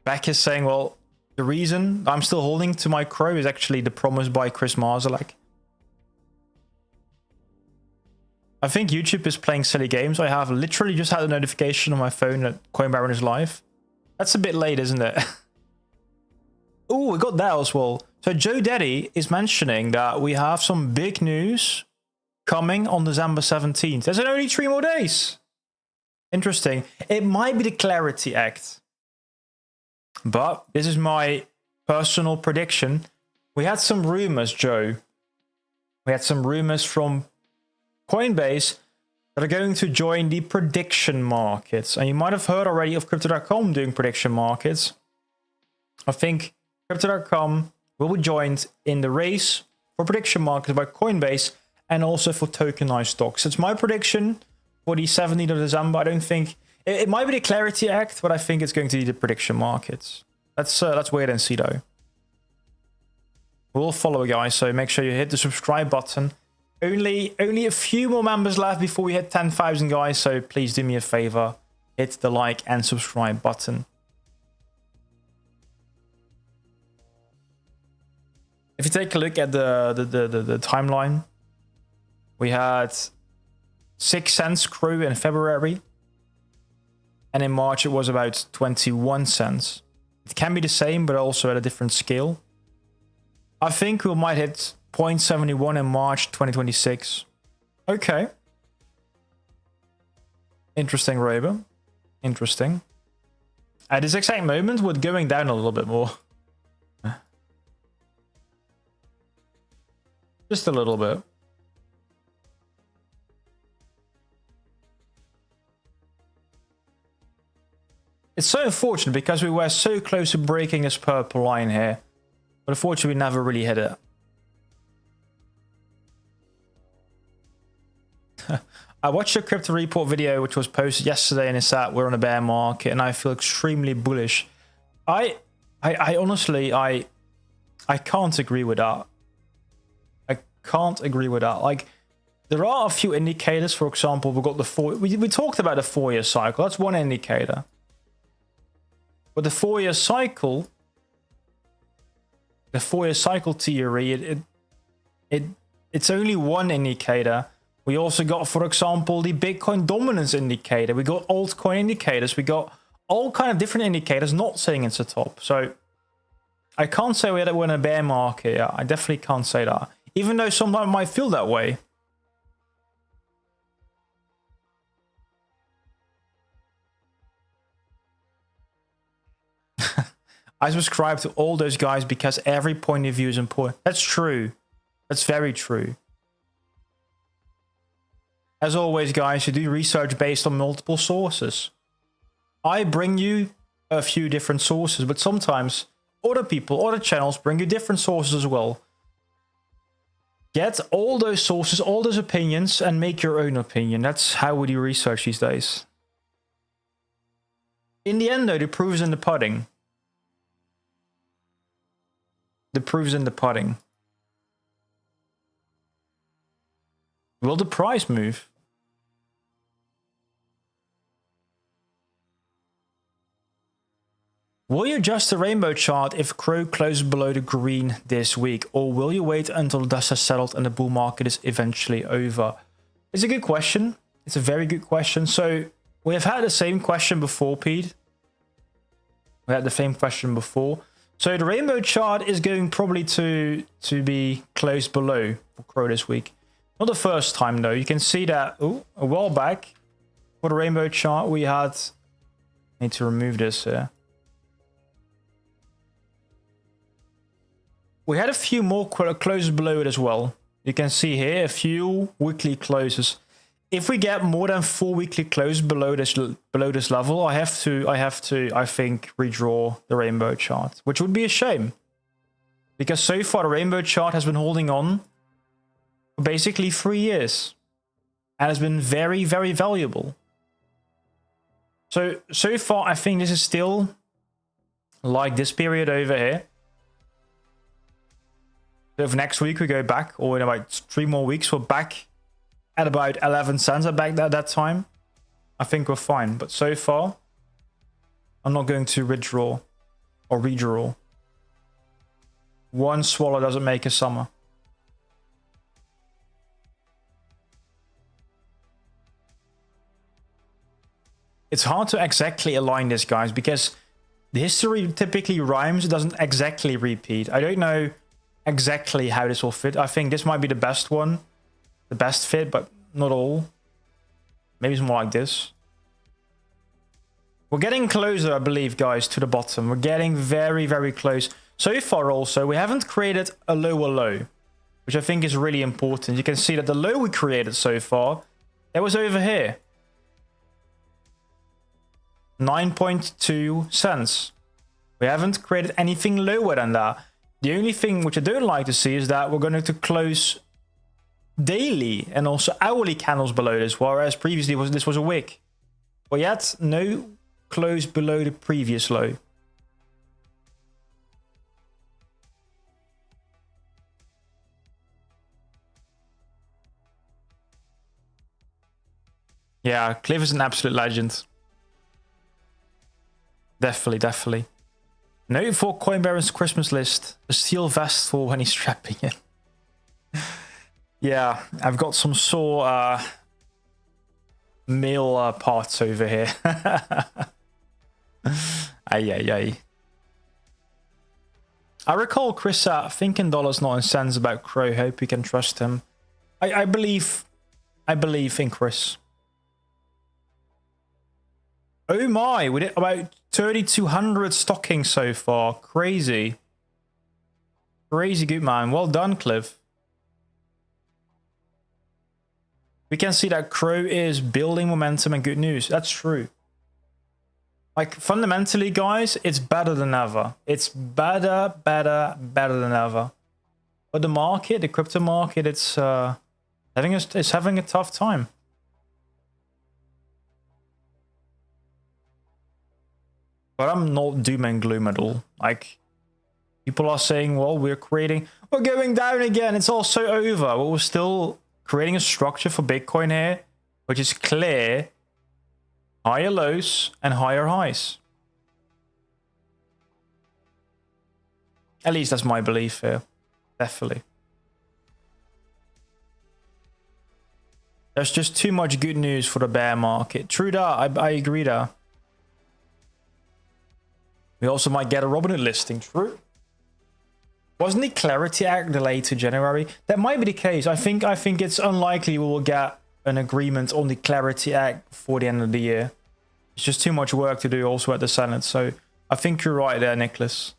Beck is saying, well, the reason I'm still holding to my CRO is actually the promise by Chris Marzalek. I think YouTube is playing silly games. I have literally just had a notification on my phone that Coin Baron is live. That's a bit late, isn't it? Oh, we got that as well. So Joe Daddy is mentioning that we have some big news coming on December 17th. There's only 3 more days. Interesting. It might be the Clarity Act. But this is my personal prediction. We had some rumors, Joe. We had some rumors from Coinbase that are going to join the prediction markets. And you might have heard already of Crypto.com doing prediction markets. I think Crypto.com will be joined in the race for prediction markets by Coinbase and also for tokenized stocks. It's my prediction for the 17th of December. I don't think... It might be the Clarity Act, but I think it's going to be the prediction markets. Let's wait and see, though. We'll follow, guys, so make sure you hit the subscribe button. Only a few more members left before we hit 10,000, guys, so please do me a favor. Hit the like and subscribe button. If you take a look at the timeline, we had 6 cents CRO in February. And in March, it was about 21 cents. It can be the same, but also at a different scale. I think we might hit 0.71 in March 2026. Okay. Interesting, Raber. Interesting. At this exact moment, we're going down a little bit more. Just a little bit. It's so unfortunate because we were so close to breaking this purple line here. But unfortunately, we never really hit it. I watched a crypto report video which was posted yesterday and it's that we're on a bear market and I feel extremely bullish. I honestly, I can't agree with that. I can't agree with that. Like, there are a few indicators. For example, we've got the we talked about the 4-year cycle. That's one indicator. But the 4-year cycle, theory, it's only one indicator. We also got, for example, the Bitcoin dominance indicator. We got altcoin indicators. We got all kind of different indicators not saying it's a top. So I can't say we're in a bear market. I definitely can't say that. even though someone might feel that way. I subscribe to all those guys because every point of view is important. That's true. That's very true. As always, guys, you do research based on multiple sources. I bring you a few different sources, but sometimes other people, other channels bring you different sources as well. Get all those sources, all those opinions, and make your own opinion. That's how we do research these days. In the end, though, the proof is in the pudding. The proof's in the pudding. Will the price move? Will you adjust the rainbow chart if CRO closes below the green this week? Or will you wait until the dust has settled and the bull market is eventually over? It's a good question. It's a very good question. So we have had the same question before, Pete. We had the same question before. So the rainbow chart is going probably to be closed below for CRO this week. Not the first time though. You can see that a while back for the rainbow chart we had. I need to remove this here. We had a few more closes below it as well. You can see here a few weekly closes. If we get more than 4 weekly closes below this level, I have to I think redraw the rainbow chart, which would be a shame. Because so far the rainbow chart has been holding on for basically 3 years and has been very, very valuable. So far I think this is still like this period over here. So if next week we go back, or in about 3 more weeks, we're back at about 11 cents at that time, I think we're fine. But so far, I'm not going to withdraw or redraw. One swallow doesn't make a summer. It's hard to exactly align this, guys, because the history typically rhymes. It doesn't exactly repeat. I don't know exactly how this will fit. I think this might be the best one. The best fit, but not all. Maybe it's more like this. We're getting closer, I believe, guys, to the bottom. We're getting very, very close. So far also, we haven't created a lower low, which I think is really important. You can see that the low we created so far, it was over here. 9.2 cents. We haven't created anything lower than that. The only thing which I don't like to see is that we're going to close daily and also hourly candles below this, whereas previously this was a wick. But yet, no close below the previous low. Yeah, Cliff is an absolute legend. Definitely, definitely. Note for Coin Baron's Christmas list, a steel vest for when he's strapping it. Yeah, I've got some sore male parts over here. Ay. I recall Chris thinking dollars not in cents about CRO. Hope you can trust him. I believe in Chris. Oh my, we did about 3,200 stocking so far. Crazy. Crazy good, man. Well done, Cliff. We can see that CRO is building momentum and good news. That's true. Like, fundamentally, guys, it's better than ever. It's better than ever. But the market, the crypto market, it's having a tough time. But I'm not doom and gloom at all. Like, people are saying, well, we're going down again. It's all so over. But we're still creating a structure for Bitcoin here, which is clear. Higher lows and higher highs. At least that's my belief here. Definitely. There's just too much good news for the bear market. True that. I agree there. We also might get a Robinhood listing. True. Wasn't the Clarity Act delayed to January? That might be the case. I think it's unlikely we will get an agreement on the Clarity Act for the end of the year. It's just too much work to do also at the Senate. So I think you're right there, Nicholas.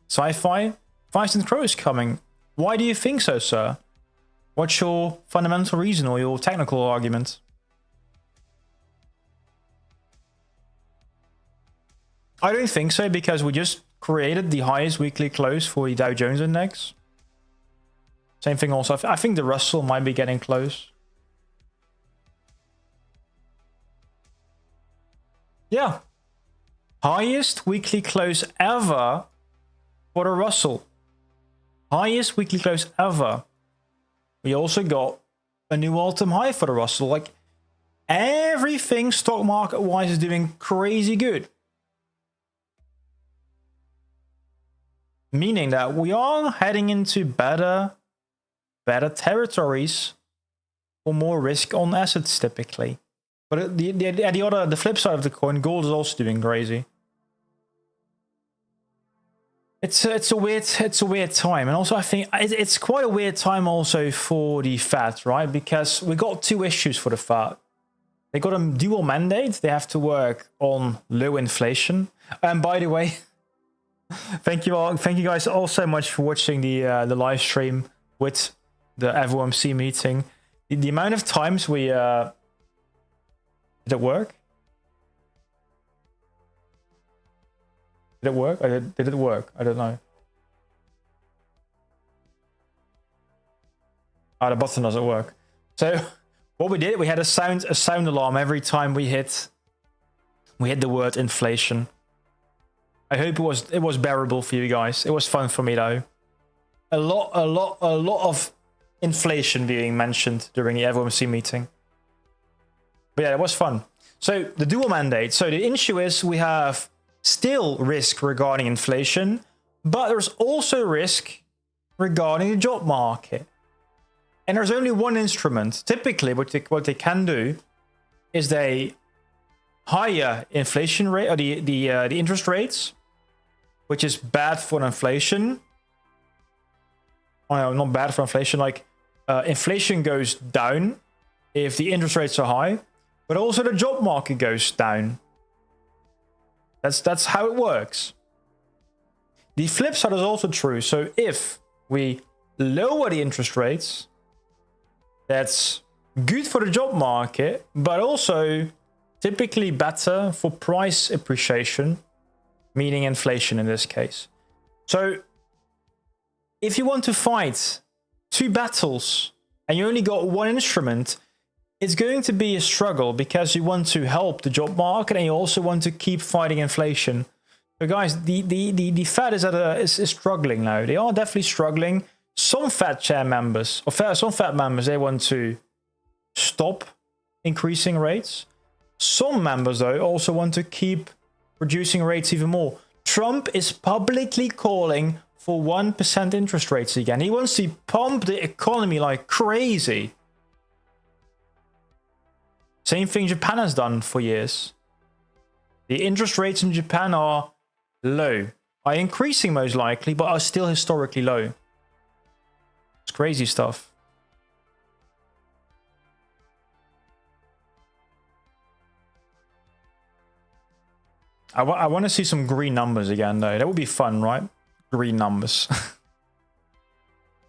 Sci-fi? 5-cent CRO is coming. Why do you think so, sir? What's your fundamental reason or your technical argument? I don't think so, because we just created the highest weekly close for the Dow Jones Index. Same thing also. I think the Russell might be getting close. Yeah. Highest weekly close ever for the Russell. Highest weekly close ever. We also got a new all-time high for the Russell. Like, everything stock market-wise is doing crazy good. Meaning that we are heading into better territories for more risk on assets typically. But the flip side of the coin, gold is also doing crazy. It's a weird time, and also I think it's quite a weird time also for the Fed, right? Because we got two issues for the Fed. They got a dual mandate. They have to work on low inflation. And by the way, thank you guys all so much for watching the live stream with the FOMC meeting. The amount of times we did it work? Did it work? Did it work? I don't know. Oh, the button doesn't work. So what we did, we had a sound alarm every time we hit the word inflation. I hope it was bearable for you guys. It was fun for me though. A lot of inflation being mentioned during the FOMC meeting. But yeah, it was fun. So the dual mandate. So the issue is we have still risk regarding inflation, but there's also risk regarding the job market. And there's only one instrument. Typically, what they can do is they higher inflation rate, or the interest rates, which is bad for inflation. Oh, no, not bad for inflation. Like inflation goes down if the interest rates are high, but also the job market goes down. That's how it works. The flip side is also true. So if we lower the interest rates, that's good for the job market, but also typically better for price appreciation, meaning inflation in this case. So if you want to fight two battles and you only got one instrument, it's going to be a struggle because you want to help the job market and you also want to keep fighting inflation. So guys, the Fed is struggling now. They are definitely struggling. Some Fed chair members, some Fed members, they want to stop increasing rates. Some members, though, also want to keep reducing rates even more. Trump is publicly calling for 1% interest rates again. He wants to pump the economy like crazy. Same thing Japan has done for years. The interest rates in Japan are low. Are increasing most likely, but are still historically low. It's crazy stuff. I want to see some green numbers again, though. That would be fun, right? Green numbers.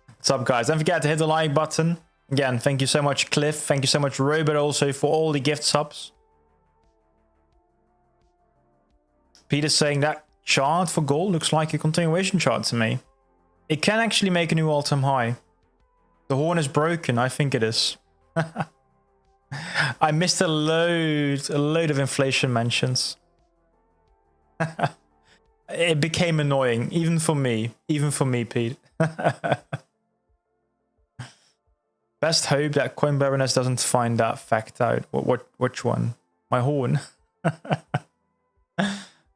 What's up, guys? Don't forget to hit the like button. Again, thank you so much, Cliff. Thank you so much, Robert, also for all the gift subs. Peter's saying that chart for gold looks like a continuation chart to me. It can actually make a new all-time high. The horn is broken. I think it is. I missed a load of inflation mentions. It became annoying, even for me, Pete. Best hope that Coin Baroness doesn't find that fact out. Which one? My horn.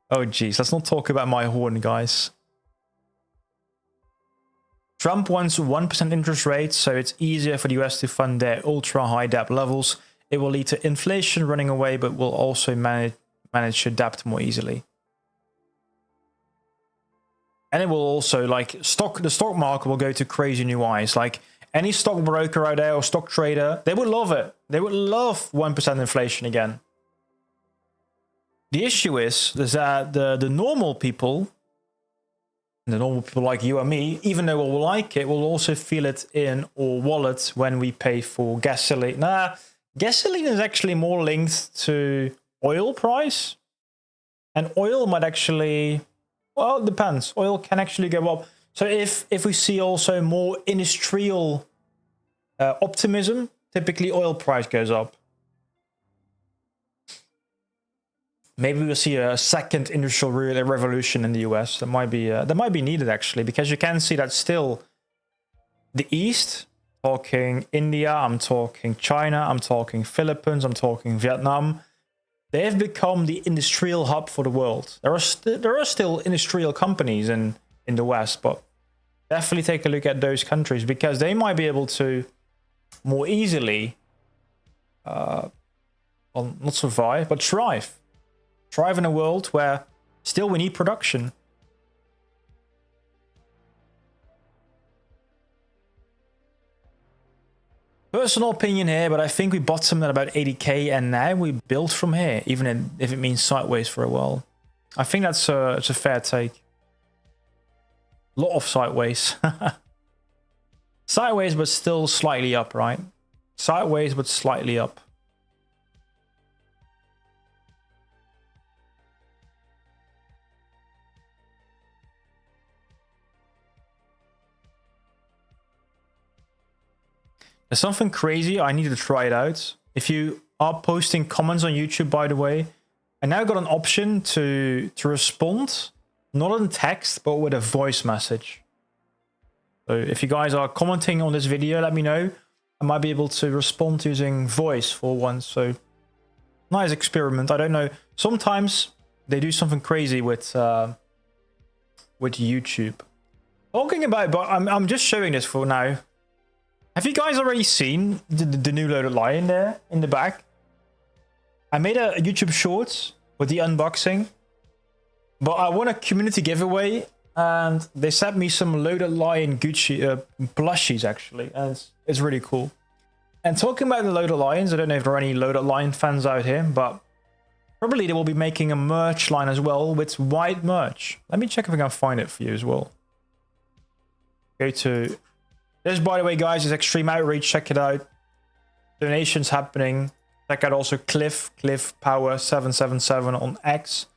Oh geez, let's not talk about my horn, guys. Trump wants 1% interest rates, so it's easier for the US to fund their ultra-high debt levels. It will lead to inflation running away, but will also manage to adapt more easily. And it will also, like, the stock market will go to crazy new highs. Like, any stockbroker out there or stock trader, they would love it. They would love 1% inflation again. The issue is that the normal people, like you and me, even though we'll like it, will also feel it in our wallet when we pay for gasoline. Nah, gasoline is actually more linked to oil price. And oil might actually, well, it depends. Oil can actually go up. So if we see also more industrial optimism, typically oil price goes up. Maybe we'll see a second industrial revolution in the US. That might be needed actually, because you can see that still the East, talking India, I'm talking China, I'm talking Philippines, I'm talking Vietnam. They have become the industrial hub for the world. There are still industrial companies in the West, but definitely take a look at those countries, because they might be able to more easily, well, not survive, but thrive. Thrive in a world where still we need production. Personal opinion here, but I think we bottomed at about 80k, and now we build from here, even if it means sideways for a while. I think it's a fair take. Lot of sideways. Sideways, but still slightly up, right? Sideways, but slightly up. There's something crazy. I need to try it out. If you are posting comments on YouTube, by the way, I now got an option to respond, not in text, but with a voice message. So if you guys are commenting on this video, let me know. I might be able to respond using voice for once. So nice experiment. I don't know. Sometimes they do something crazy with YouTube. Talking about, but I'm just showing this for now. Have you guys already seen the new loaded lion there in the back? I made a YouTube short with the unboxing, but I won a community giveaway, and they sent me some loaded lion Gucci plushies actually, and it's really cool. And talking about the loaded lions, I don't know if there are any loaded lion fans out here, but probably they will be making a merch line as well with white merch. Let me check if I can find it for you as well. Go to this, by the way, guys, is Extreme Outreach. Check it out. Donations happening. Check out also Cliff Power 777 on X.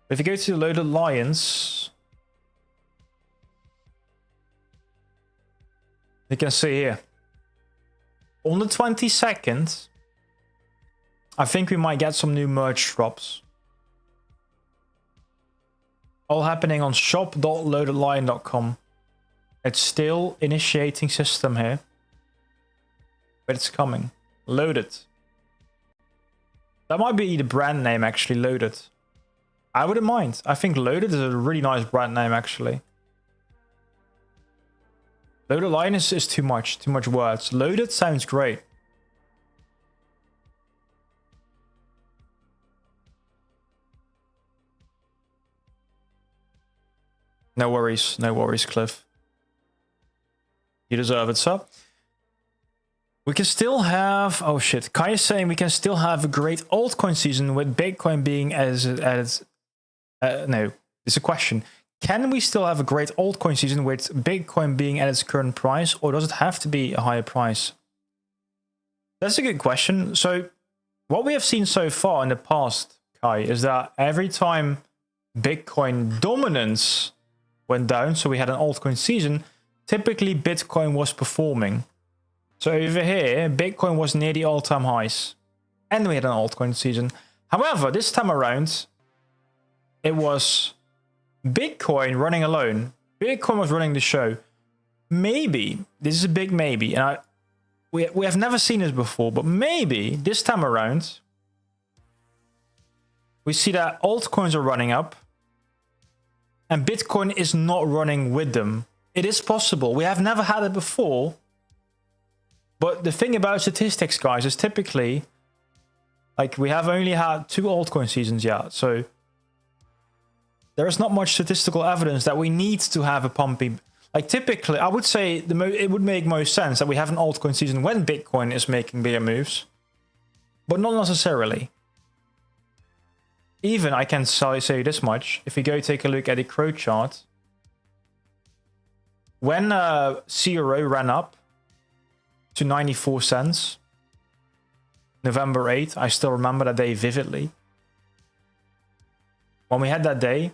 If you go to the Loaded Lions, you can see here. On the 22nd, I think we might get some new merch drops. All happening on shop.loadedlion.com. It's still initiating system here, but it's coming. Loaded. That might be the brand name actually, Loaded. I wouldn't mind. I think Loaded is a really nice brand name actually. Loaded Lion is too much words. Loaded sounds great. No worries, Cliff. You deserve it, sir. We can still have... Oh, shit. Kai is saying we can still have a great altcoin season with Bitcoin being as no, it's a question. Can we still have a great altcoin season with Bitcoin being at its current price, or does it have to be a higher price? That's a good question. So what we have seen so far in the past, Kai, is that every time Bitcoin dominance went down, so we had an altcoin season, typically Bitcoin was performing. So over here, Bitcoin was near the all-time highs, and we had an altcoin season. However, this time around, it was Bitcoin running alone. Bitcoin was running the show. Maybe, this is a big maybe, and we have never seen this before, but maybe this time around, we see that altcoins are running up, and Bitcoin is not running with them. It is possible. We have never had it before. But the thing about statistics, guys, is typically, like, we have only had 2 altcoin seasons yet. So there is not much statistical evidence that we need to have a pumpy. Like typically, I would say it would make most sense that we have an altcoin season when Bitcoin is making bigger moves, but not necessarily. Even I can say you this much: if you go take a look at the CRO chart, when CRO ran up to 94 cents, November 8th, I still remember that day vividly. When we had that day,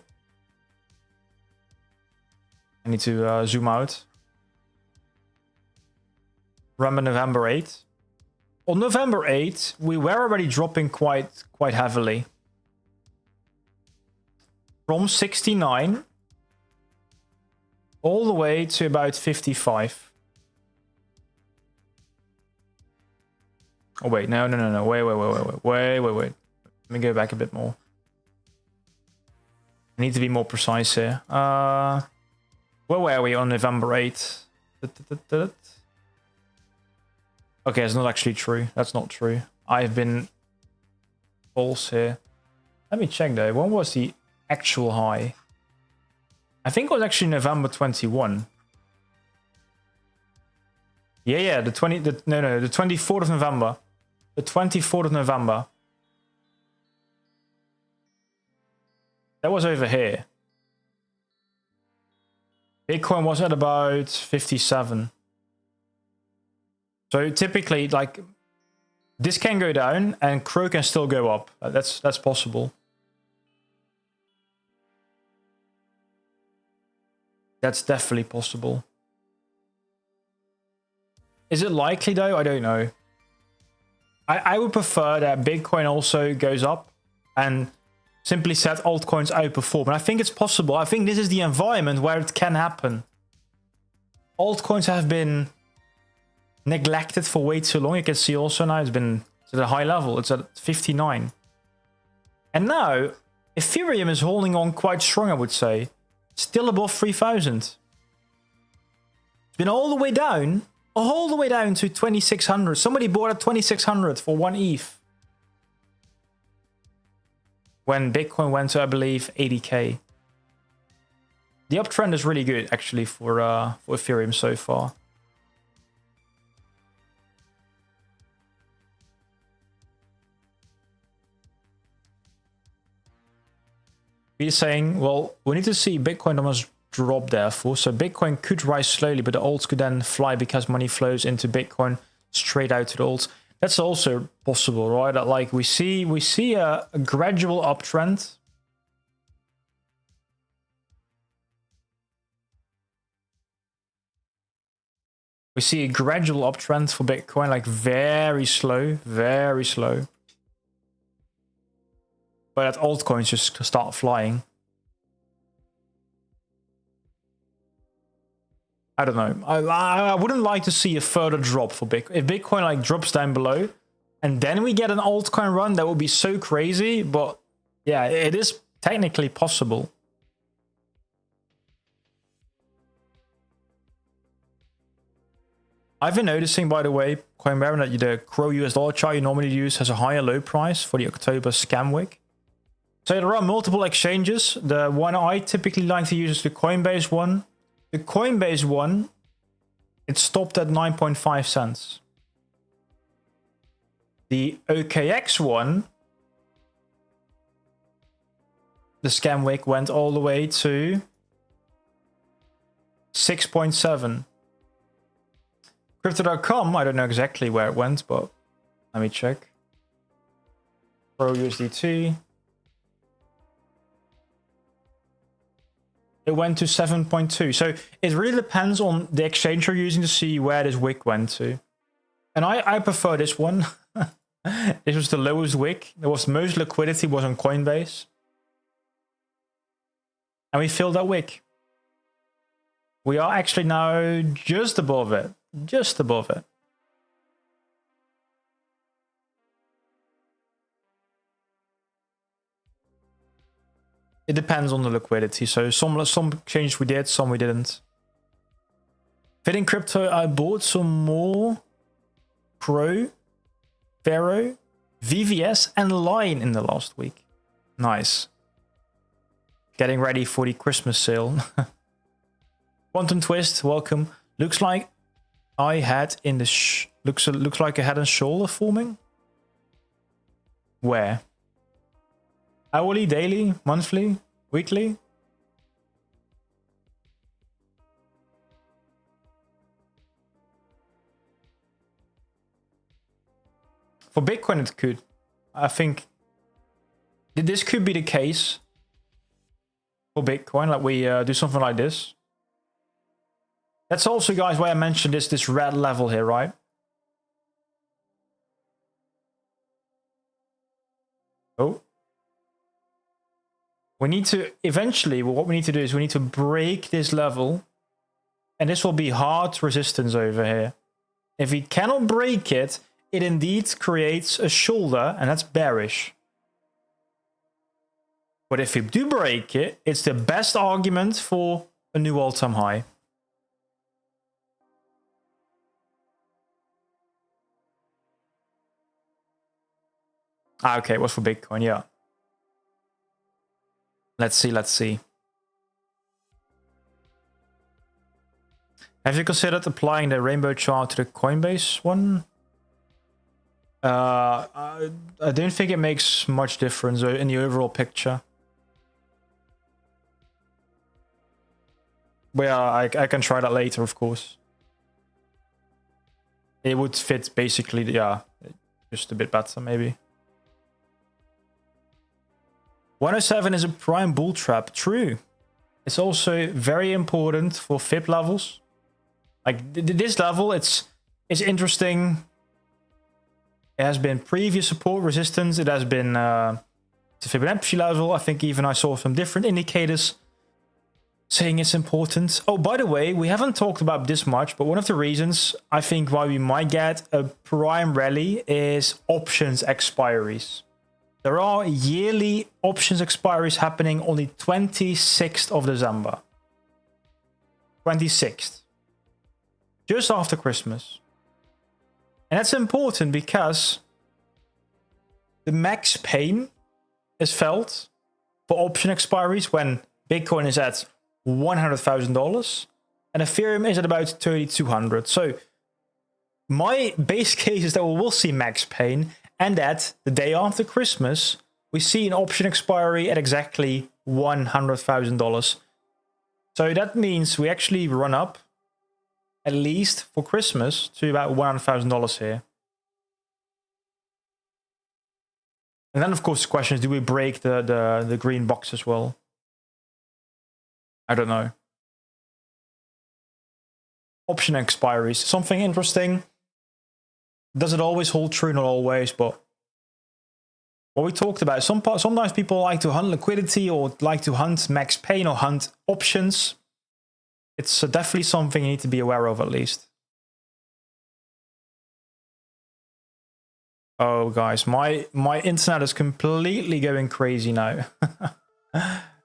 I need to zoom out. Remember November 8th? On November 8th, we were already dropping quite heavily. From 69 all the way to about 55. Oh wait, no. Wait. Let me go back a bit more. I need to be more precise here. Where were we on November 8th? Okay, it's not actually true. That's not true. I've been false here. Let me check though. When was the actual high? I think it was actually November 21. Yeah, the 24th of November. The 24th of November. That was over here. Bitcoin was at about 57. So typically, like, this can go down and CRO can still go up. That's possible. That's definitely possible. Is it likely though? I don't know. I would prefer that Bitcoin also goes up and simply said altcoins outperform. And I think it's possible. I think this is the environment where it can happen. Altcoins have been neglected for way too long. You can see also now it's been at a high level. It's at 59. And now Ethereum is holding on quite strong, I would say. Still above 3,000. It's been all the way down to 2,600. Somebody bought at 2,600 for 1 ETH. When Bitcoin went to, I believe, 80k. The uptrend is really good, actually, for Ethereum so far. He's saying, well, we need to see Bitcoin almost drop therefore. So Bitcoin could rise slowly, but the alts could then fly because money flows into Bitcoin straight out to the alts. That's also possible, right? That like we see a gradual uptrend. We see a gradual uptrend for Bitcoin, like very slow, very slow. But that altcoins just start flying. I don't know. I wouldn't like to see a further drop for Bitcoin. If Bitcoin like drops down below, and then we get an altcoin run, that would be so crazy. But yeah, it is technically possible. I've been noticing, by the way, Coinbase, that the CRO US dollar chart you normally use has a higher low price for the October scam week. So there are multiple exchanges. The one I typically like to use is the Coinbase one. The Coinbase one, it stopped at 9.5 cents. The OKX one, the scam week went all the way to 6.7. Crypto.com, I don't know exactly where it went, but let me check. Pro USDT. It went to 7.2. So it really depends on the exchange you're using to see where this wick went to. And I prefer this one. This was the lowest wick. There was most liquidity was on Coinbase. And we filled that wick. We are actually now just above it. Just above it. It depends on the liquidity. So some exchanges we did, some we didn't. Fitting crypto, I bought some more Pro, Vero, VVS, and Line in the last week. Nice. getting ready for the Christmas sale. Quantum Twist, welcome. Looks like I had in the looks like a head and shoulder forming. Where? Hourly, daily, monthly, weekly? For Bitcoin, it could. I think this could be the case for Bitcoin. Like we do something like this. That's also, guys, why I mentioned this red level here, right? Oh. We need to, eventually, what we need to do is we need to break this level. And this will be hard resistance over here. If we cannot break it, it indeed creates a shoulder, and that's bearish. But if we do break it, it's the best argument for a new all-time high. Ah, okay, it was for Bitcoin, yeah. Let's see, let's see. Have you considered applying the rainbow chart to the Coinbase one? I don't think it makes much difference in the overall picture. But yeah, I can try that later, of course. It would fit basically, yeah, just a bit better maybe. 107 is a prime bull trap. True. It's also very important for FIB levels. Like this level, it's interesting. It has been previous support resistance. It has been the Fibonacci level. I think even I saw some different indicators saying it's important. Oh, by the way, we haven't talked about this much, but one of the reasons I think why we might get a prime rally is options expiries. There are yearly options expiries happening on the 26th of December. 26th. Just after Christmas. And that's important because the max pain is felt for option expiries when Bitcoin is at $100,000 and Ethereum is at about 3,200. So my base case is that we will see max pain, and that the day after Christmas, we see an option expiry at exactly $100,000. So that means we actually run up, at least for Christmas, to about $100,000 here. And then, of course, the question is, do we break the green box as well? I don't know. Option expiries, something interesting. Does it always hold true? Not always, but what we talked about. Sometimes people like to hunt liquidity or like to hunt max pain or hunt options. It's definitely something you need to be aware of at least. Oh, guys, my internet is completely going crazy now.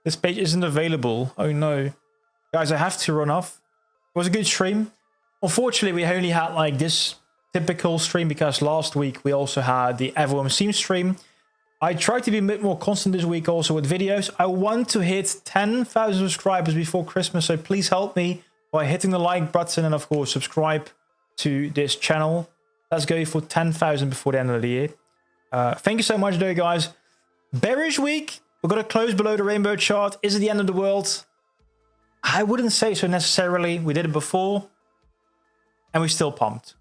This page isn't available. Oh, no. Guys, I have to run off. It was a good stream. Unfortunately, we only had like this typical stream because last week we also had the Everyone Seems stream. I tried to be a bit more constant this week also with videos. I want to hit 10,000 subscribers before Christmas, so please help me by hitting the like button and of course subscribe to this channel. Let's go for 10,000 before the end of the year. Thank you so much though, guys. Bearish week. We're going to close below the rainbow chart. Is it the end of the world? I wouldn't say so necessarily. We did it before and we're still pumped.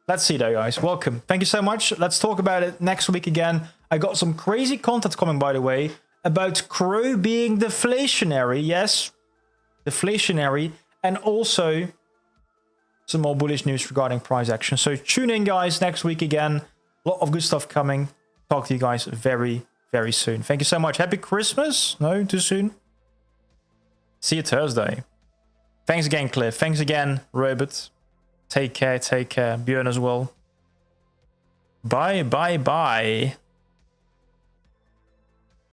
Let's see though, guys. Welcome. Thank you so much. Let's talk about it next week again. I got some crazy content coming, by the way, about CRO being deflationary. Yes, deflationary. And also some more bullish news regarding price action. So tune in, guys, next week again. A lot of good stuff coming. Talk to you guys very, very soon. Thank you so much. Happy Christmas. No, too soon. See you Thursday. Thanks again, Cliff. Thanks again, Robert. Take care, Björn as well. Bye, bye, bye.